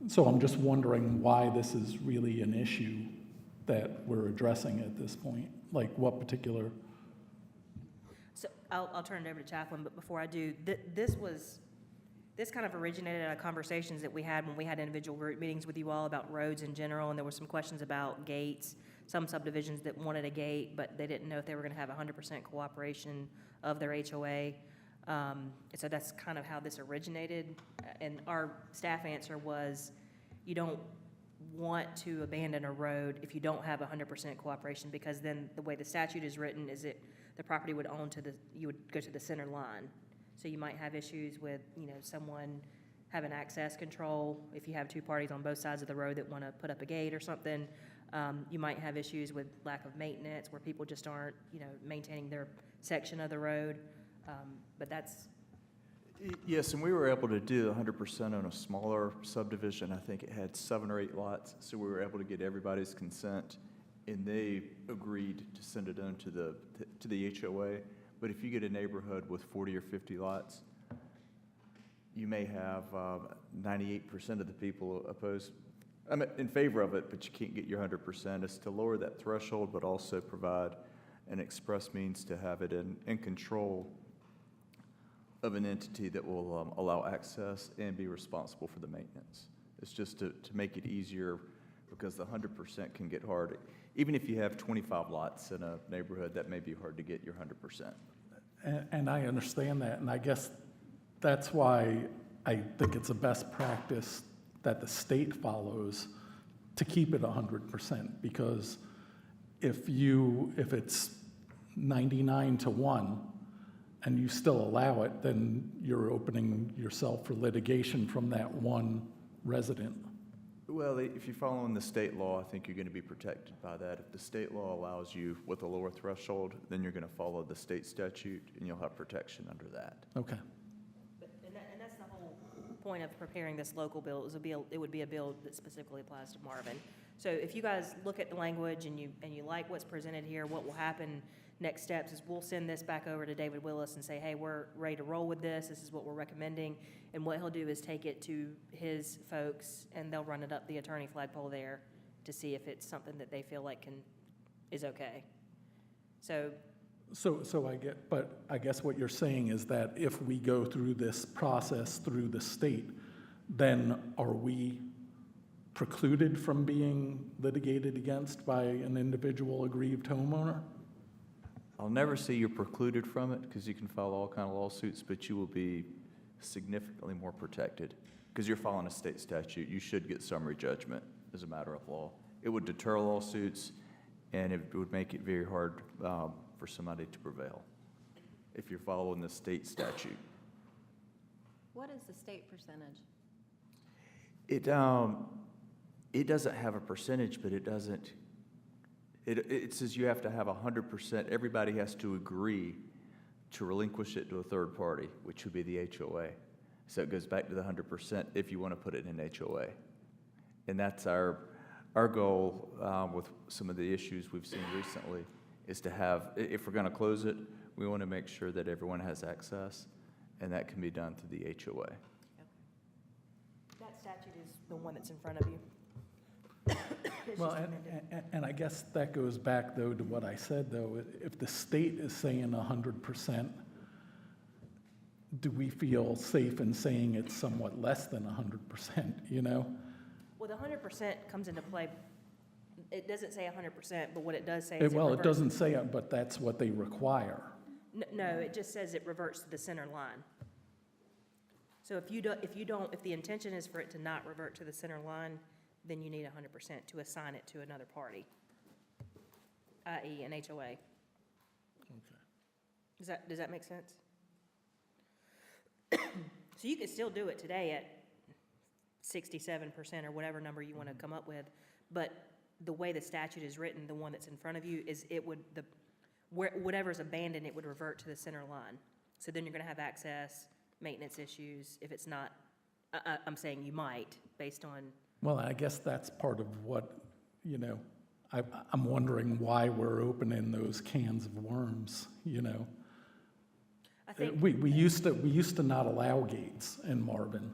So I'm just wondering why this is really an issue that we're addressing at this point, like what particular. So I'll turn it over to Chaplain, but before I do, this kind of originated out of conversations that we had when we had individual group meetings with you all about roads in general, and there were some questions about gates, some subdivisions that wanted a gate, but they didn't know if they were going to have 100% cooperation of their HOA. And so that's kind of how this originated. And our staff answer was, you don't want to abandon a road if you don't have 100% cooperation, because then the way the statute is written is the property would you would go to the center line. So you might have issues with, someone having access control. If you have two parties on both sides of the road that want to put up a gate or something, you might have issues with lack of maintenance where people just aren't, maintaining their section of the road. But that's. Yes, and we were able to do 100% on a smaller subdivision. I think it had 7 or 8 lots, so we were able to get everybody's consent, and they agreed to send it on to the HOA. But if you get a neighborhood with 40 or 50 lots, you may have 98% of the people opposed. I'm in favor of it, but you can't get your 100%. It's to lower that threshold, but also provide an express means to have it in control of an entity that will allow access and be responsible for the maintenance. It's just to make it easier, because the 100% can get hard. Even if you have 25 lots in a neighborhood, that may be hard to get your 100%. And I understand that, and I guess that's why I think it's a best practice that the state follows to keep it 100%, because if it's 99-1 and you still allow it, then you're opening yourself for litigation from that one resident. Well, if you're following the state law, I think you're going to be protected by that. If the state law allows you with a lower threshold, then you're going to follow the state statute, and you'll have protection under that. Okay. And that's the whole point of preparing this local bill. It would be a bill that specifically applies to Marvin. So if you guys look at the language and you like what's presented here, what will happen next steps is we'll send this back over to David Willis and say, hey, we're ready to roll with this. This is what we're recommending. And what he'll do is take it to his folks, and they'll run it up the attorney flagpole there to see if it's something that they feel like is okay. So I guess what you're saying is that if we go through this process through the state, then are we precluded from being litigated against by an individual aggrieved homeowner? I'll never say you're precluded from it, because you can file all kind of lawsuits, but you will be significantly more protected. Because you're following a state statute, you should get summary judgment as a matter of law. It would deter lawsuits, and it would make it very hard for somebody to prevail if you're following the state statute. What is the state percentage? It doesn't have a percentage, but it doesn't, it says you have to have 100%, everybody has to agree to relinquish it to a third party, which would be the HOA. So it goes back to the 100% if you want to put it in an HOA. And that's our goal with some of the issues we've seen recently, is to have, if we're going to close it, we want to make sure that everyone has access, and that can be done through the HOA. That statute is the one that's in front of you. It's Well, just amended. and I guess that goes back, though, to what I said, though. If the state is saying 100%, do we feel safe in saying it's somewhat less than 100%, you know? Well, the 100% comes into play, it doesn't say 100%, but what it does say Well, is it reverts- doesn't say it, but that's what they require. No, it just says it reverts to the center line. So if the intention is for it to not revert to the center line, then you need 100% to assign it to another party, i.e. an HOA. Does that make sense? So you could still do it today at 67% or whatever number you want to come up with, but the way the statute is written, the one that's in front of you, is whatever's abandoned, it would revert to the center line. So then you're going to have access, maintenance issues, if it's not, I'm saying you might, based on, Well, I guess that's part of what, you know, I'm wondering why we're opening those cans of worms, you know? I think, We used to not allow gates in Marvin,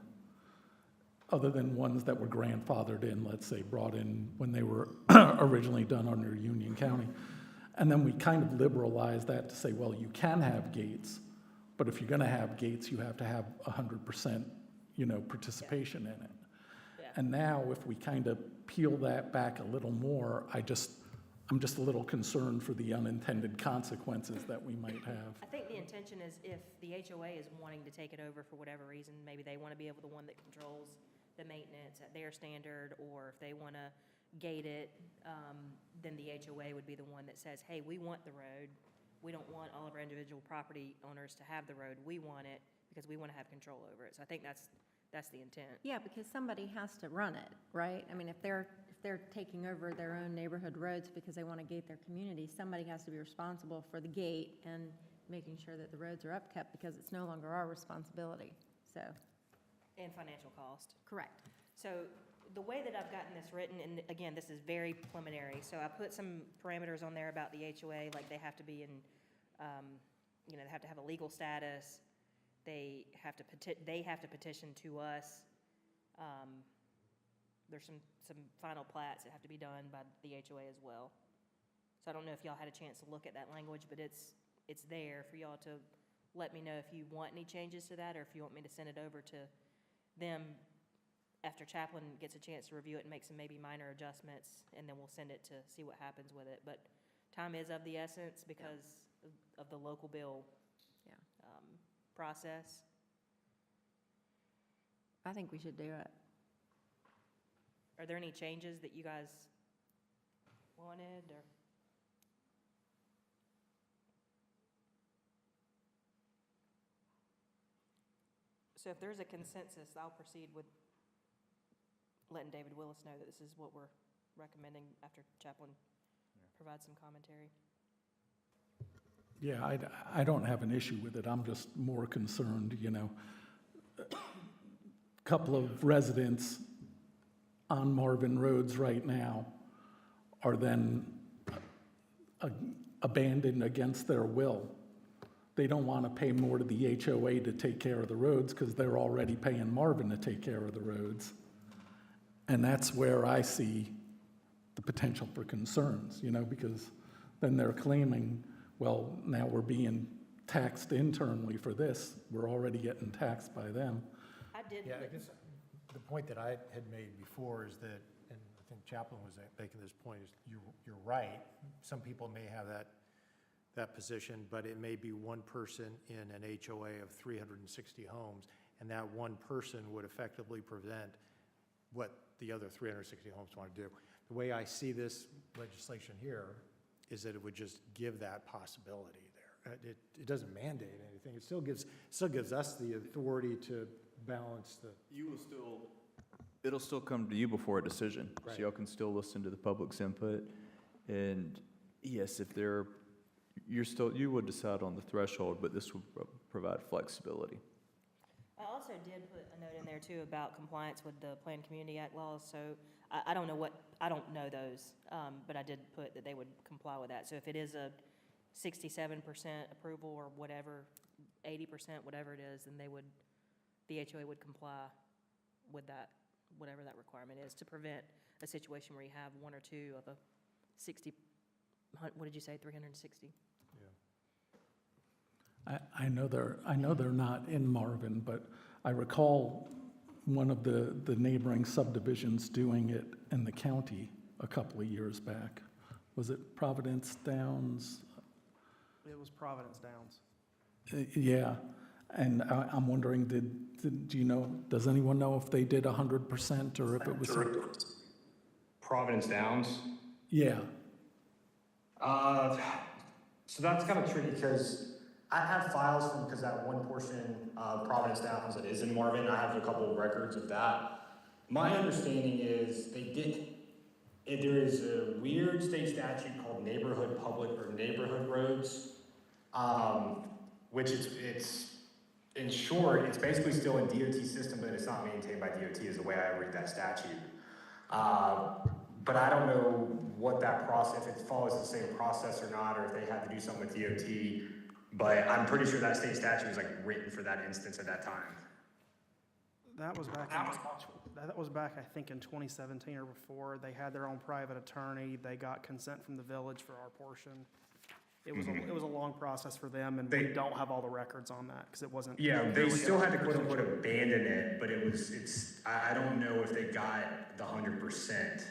other than ones that were grandfathered in, let's say, brought in when they were originally done under Union County. And then we kind of liberalized that to say, well, you can have gates, but if you're going to have gates, you have to have 100%, you know, participation in it. yeah. And now, if we kind of peel that back a little more, I'm just a little concerned for the unintended consequences that we might have. I think the intention is if the HOA is wanting to take it over for whatever reason, maybe they want to be able to one that controls the maintenance at their standard, or if they want to gate it, then the HOA would be the one that says, hey, we want the road. We don't want all of our individual property owners to have the road. We want it because we want to have control over it. So I think that's the intent. Yeah, because somebody has to run it, right? I mean, if they're taking over their own neighborhood roads because they want to gate their community, somebody has to be responsible for the gate and making sure that the roads are upkept, because it's no longer our responsibility, so. And financial cost. Correct. So the way that I've gotten this written, and again, this is very preliminary, so I put some parameters on there about the HOA, like they have to be in, they have to have a legal status, they have to petition to us. There's some final plats that have to be done by the HOA as well. So I don't know if y'all had a chance to look at that language, but it's there for y'all to let me know if you want any changes to that, or if you want me to send it over to them after Chaplain gets a chance to review it and make some maybe minor adjustments, and then we'll send it to see what happens with it. But time is of the essence because of the local bill Yeah. process. I think we should do it. Are there any changes that you guys wanted, or? So if there's a consensus, I'll proceed with letting David Willis know that this is what we're recommending after Chaplain provides some commentary. Yeah, I don't have an issue with it. I'm just more concerned, you know. A couple of residents on Marvin roads right now are then abandoned against their will. They don't want to pay more to the HOA to take care of the roads because they're already paying Marvin to take care of the roads. And that's where I see the potential for concerns, you know, because then they're claiming, well, now we're being taxed internally for this. We're already getting taxed by them. I did. Yeah, I guess the point that I had made before is that, and I think Chaplain was making this point, is you're right. Some people may have that position, but it may be one person in an HOA of 360 homes, and that one person would effectively prevent what the other 360 homes want to do. The way I see this legislation here is that it would just give that possibility there. It doesn't mandate anything. It still gives us the authority to balance the. It'll still come to you before a decision. So Right. y'all can still listen to the public's input. And yes, if you would decide on the threshold, but this would provide flexibility. I also did put a note in there too about compliance with the Planned Community Act laws, so I don't know those, but I did put that they would comply with that. So if it is a 67% approval or whatever, 80%, whatever it is, then the HOA would comply with that, whatever that requirement is, to prevent a situation where you have one or two of a 60, what did you say, 360? I know they're not in Marvin, but I recall one of the neighboring subdivisions doing it in the county a couple of years back. Was it Providence Downs? It was Providence Downs. Yeah, and I'm wondering, do you know, does anyone know if they did 100% or if it was? Providence Downs. Yeah, So that's kind of tricky because I have files from, because that one portion of Providence Downs that is in Marvin, I have a couple of records of that. My understanding is there is a weird state statute called neighborhood public or neighborhood roads, which it's in short, it's basically still in DOT system, but it's not maintained by DOT is the way I read that statute. But I don't know what that process, if it follows the same process or not, or if they had to do something with DOT. But I'm pretty sure that state statute was like written for that instance at that time. That was back, I think, in 2017 or before. They had their own private attorney. They got consent from the village for our portion. It was a long process for them, and we don't have all the records on that because it wasn't. Yeah, they still had to quote unquote abandon it, but I don't know if they got the 100%.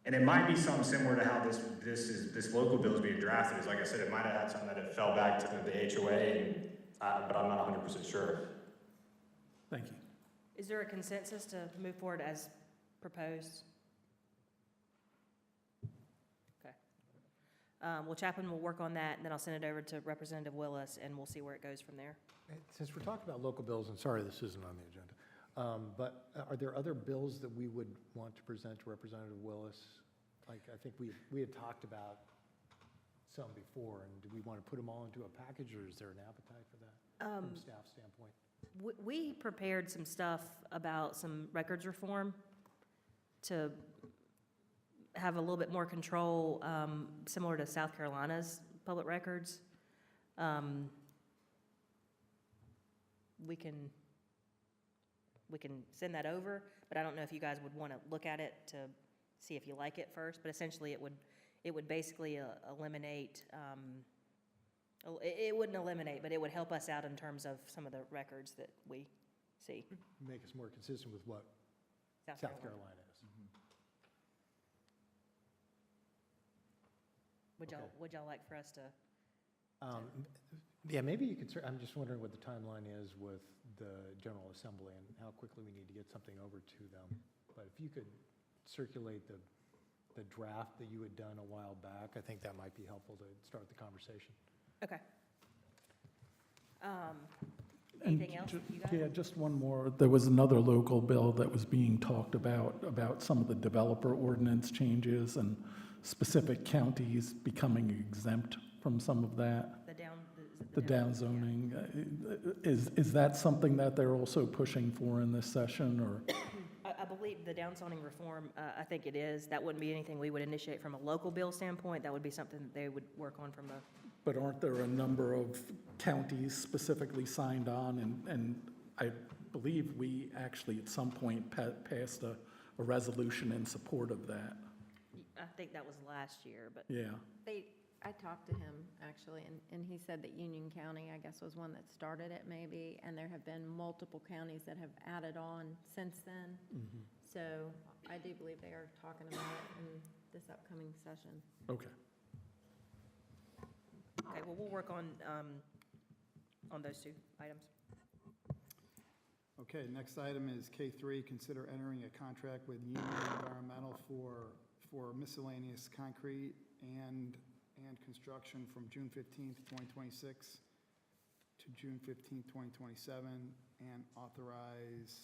And it might be something similar to how this local bill is being drafted. Is like I said, it might have had something that it fell back to the HOA, but I'm not 100% sure. thank you. Is there a consensus to move forward as proposed? Okay. Well, Chapman will work on that, and then I'll send it over to Representative Willis, and we'll see where it goes from there. Since we're talking about local bills, and sorry this isn't on the agenda, but are there other bills that we would want to present to Representative Willis? Like, I think we had talked about some before, and do we want to put them all into a package, or is there an appetite for that from a staff standpoint? We prepared some stuff about some records reform to have a little bit more control, similar to South Carolina's public records. We can send that over, but I don't know if you guys would want to look at it to see if you like it first. But essentially, it would basically eliminate. It wouldn't eliminate, but it would help us out in terms of some of the records that we see. Make us more consistent with what South Carolina is. Would y'all like for us to? Yeah, maybe you could, I'm just wondering what the timeline is with the General Assembly and how quickly we need to get something over to them. But if you could circulate the draft that you had done a while back, I think that might be helpful to start the conversation. Okay. Anything else you guys? Yeah, just one more. There was another local bill that was being talked about some of the developer ordinance changes and specific counties becoming exempt from some of that. The down zoning. Is that something that they're also pushing for in this session, or? I believe the down zoning reform, I think it is. That wouldn't be anything we would initiate from a local bill standpoint. That would be something that they would work on from a. But aren't there a number of counties specifically signed on? And I believe we actually at some point passed a resolution in support of that. I think that was last year, but. Yeah. I talked to him, actually, and he said that Union County, I guess, was one that started it maybe, and there have been multiple counties that have added on since then. Mm-hmm. So I do believe they are talking about it in this upcoming session. Okay. Okay, well, we'll work on those two items. Okay, next item is K3, consider entering a contract with Union Environmental for miscellaneous concrete and construction from June 15th, 2026 to June 15th, 2027, and authorize,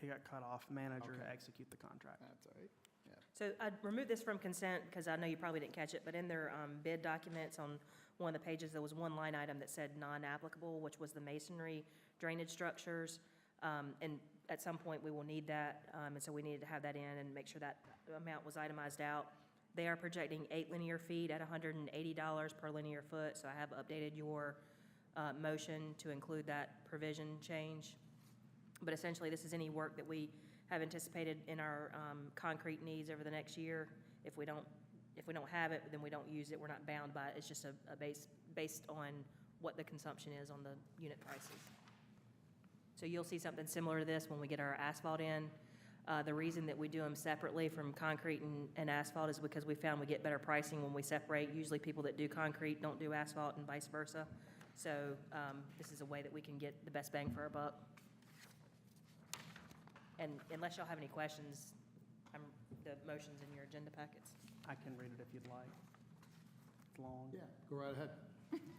It got cut off, manager to Okay. execute the contract. that's all right, yeah. So I removed this from consent because I know you probably didn't catch it, but in their bid documents on one of the pages, there was one line item that said non-applicable, which was the masonry drainage structures. And at some point, we will need that, and so we needed to have that in and make sure that amount was itemized out. They are projecting 8 linear feet at $180 per linear foot, so I have updated your motion to include that provision change. But essentially, this is any work that we have anticipated in our concrete needs over the next year. If we don't have it, then we don't use it. We're not bound by it. It's just a based on what the consumption is on the unit prices. So you'll see something similar to this when we get our asphalt in. The reason that we do them separately from concrete and asphalt is because we found we get better pricing when we separate. Usually people that do concrete don't do asphalt and vice versa. So this is a way that we can get the best bang for our buck. And unless y'all have any questions, the motion's in your agenda packets. I can read it if you'd like. It's long. Yeah, go right ahead.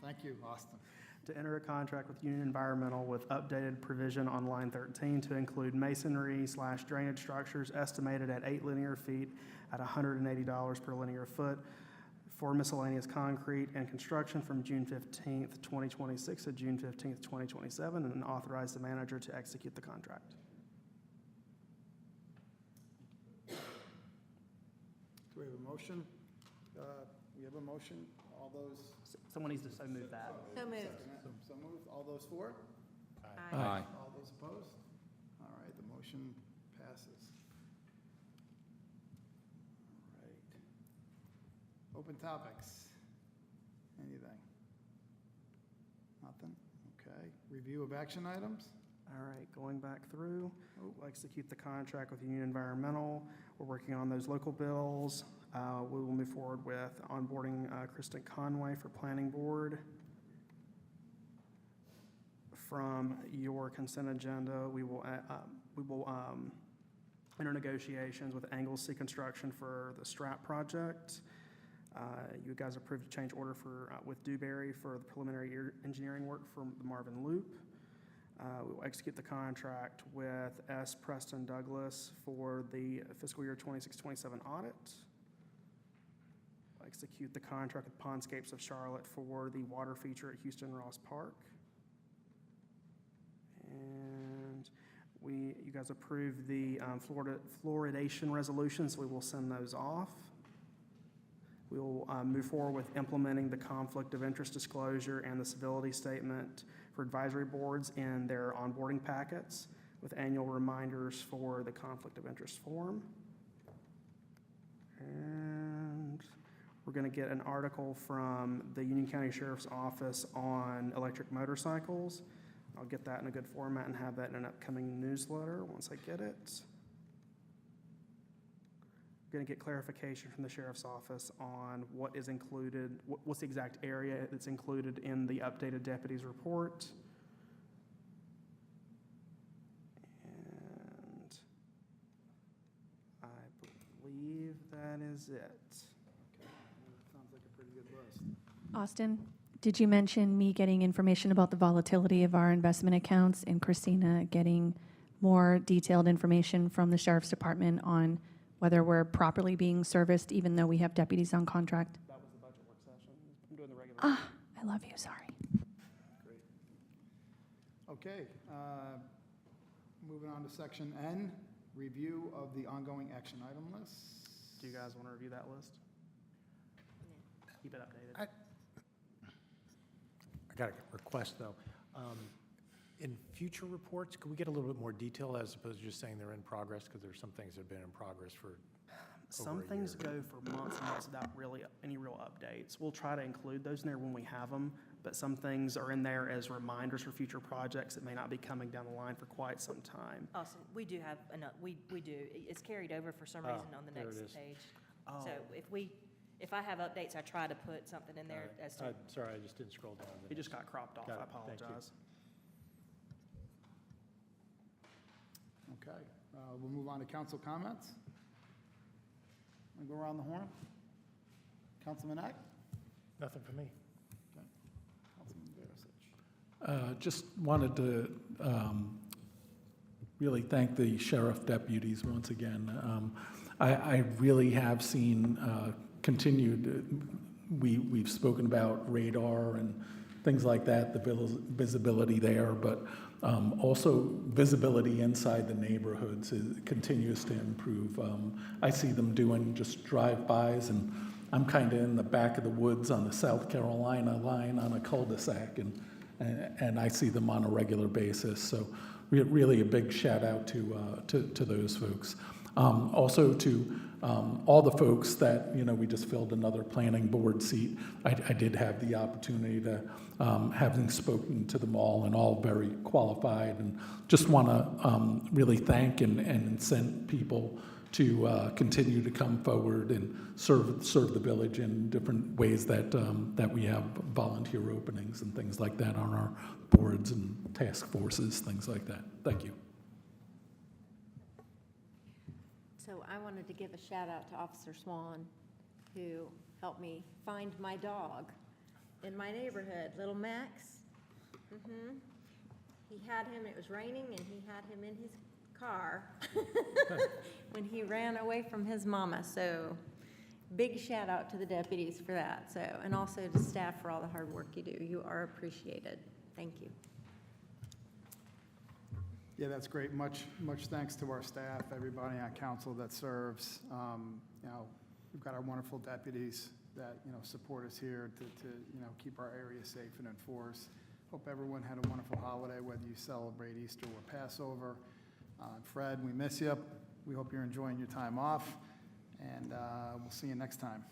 Thank you, Austin. To enter a contract with Union Environmental with updated provision on line 13 to include masonry/drainage structures estimated at 8 linear feet at $180 per linear foot for miscellaneous concrete and construction from June 15th, 2026 to June 15th, 2027, and authorize the manager to execute the contract. Do we have a motion? We have a motion. All those. Someone needs to so move that. So moved. Second it. So moved. All those for? Aye. All those opposed? All right, the motion passes. All right. Open topics. Anything? Nothing? Okay. Review of action items? All right, going back through, we'll execute the contract with Union Environmental. We're working on those local bills. We will move forward with onboarding Kristen Conway for Planning Board. From your consent agenda, we will enter negotiations with Anglesey Construction for the Strat project. You guys approved a change order for with Dewberry for the preliminary engineering work for the Marvin Loop. We will execute the contract with S. Preston Douglas for the fiscal year 26-27 audit. Execute the contract with Pondscapes of Charlotte for the water feature at Houston Ross Park. And you guys approved the fluoridation resolutions, so we will send those off. We will move forward with implementing the conflict of interest disclosure and the civility statement for advisory boards in their onboarding packets with annual reminders for the conflict of interest form. And we're going to get an article from the Union County Sheriff's Office on electric motorcycles. I'll get that in a good format and have that in an upcoming newsletter once I get it. We're going to get clarification from the Sheriff's Office on what is included, what's the exact area that's included in the updated deputies report. And I believe that is it. Okay. Sounds like a pretty good list. Austin, did you mention me getting information about the volatility of our investment accounts and Christina getting more detailed information from the Sheriff's Department on whether we're properly being serviced even though we have deputies on contract? That was the budget work session. I'm doing the regular. I love you, sorry. Great. Okay, moving on to section N, review of the ongoing action item list. Do you guys want to review that list? Keep it updated. I got a request, though. In future reports, could we get a little bit more detail as opposed to just saying they're in progress? Because there's some things that have been in progress for Some over a things year. go for months and months without really any real updates. We'll try to include those in there when we have them, but some things are in there as reminders for future projects that may not be coming down the line for quite some time. Austin, we do have enough, we do. It's carried over for some reason on the there it next is. page. Oh. So if I have updates, I try to put something in there as to. Sorry, I just didn't scroll down. to the It just next. got cropped off, Got I it. Thank you. apologize. Okay, we'll move on to council comments. Want to go around the horn? Councilman Eck? Nothing for me. Okay. Councilman Barisic. Just wanted to really thank the sheriff deputies once again. I really have seen continued, we've spoken about radar and things like that, the visibility there, but also visibility inside the neighborhoods continues to improve. I see them doing just drive-bys, and I'm kind of in the back of the woods on the South Carolina line on a cul-de-sac, and I see them on a regular basis. So really a big shout out to those folks. Also to all the folks that, we just filled another planning board seat. I did have the opportunity to, having spoken to them all, and all very qualified, and just want to really thank and incent people to continue to come forward and serve the village in different ways that we have volunteer openings and things like that on our boards and task forces, things like that. Thank you. So I wanted to give a shout out to Officer Swan, who helped me find my dog in my neighborhood, little Max. He had him, it was raining, and he had him in his car when he ran away from his mama. So big shout out to the deputies for that. So, and also to staff for all the hard work you do. You are appreciated. Thank you. Yeah, that's great. Much thanks to our staff, everybody on council that serves. We've got our wonderful deputies that, support us here to keep our area safe and enforced. Hope everyone had a wonderful holiday, whether you celebrate Easter or Passover. Fred, we miss you. We hope you're enjoying your time off, and we'll see you next time.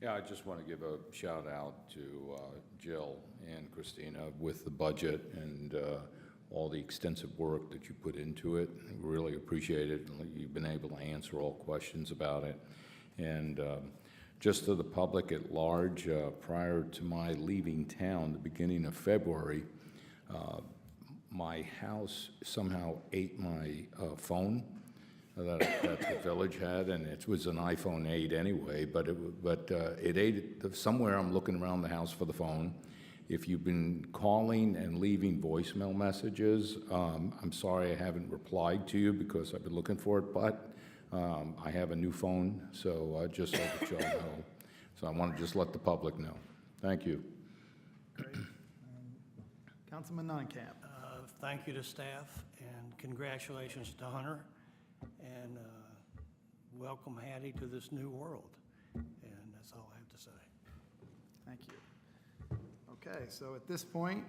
Yeah, I just want to give a shout out to Jill and Christina with the budget and all the extensive work that you put into it. We really appreciate it. You've been able to answer all questions about it. And just to the public at large, prior to my leaving town, the beginning of February, my house somehow ate my phone that the village had, and it was an iPhone 8 anyway, but it ate it. Somewhere I'm looking around the house for the phone. If you've been calling and leaving voicemail messages, I'm sorry I haven't replied to you because I've been looking for it, but I have a new phone, so just so that y'all know. So I want to just let the public know. Thank you. Great. Councilman Nunkamp. Thank you to staff, and congratulations to Hunter, and welcome Hattie to this new world. And that's all I have to say. Thank you. Okay, so at this point,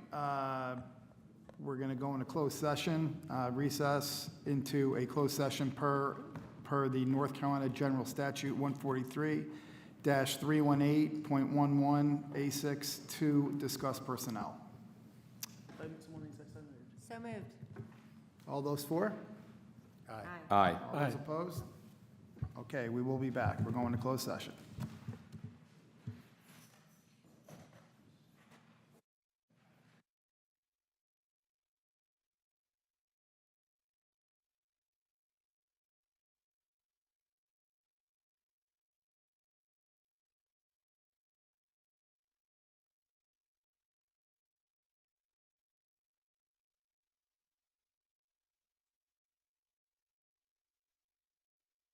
we're going to go into closed session, recess into a closed session per the North Carolina General Statute 143-318.11 A6 to discuss personnel. So moved. All those for? Aye. All those opposed? Okay, we will be back. We're going to closed session.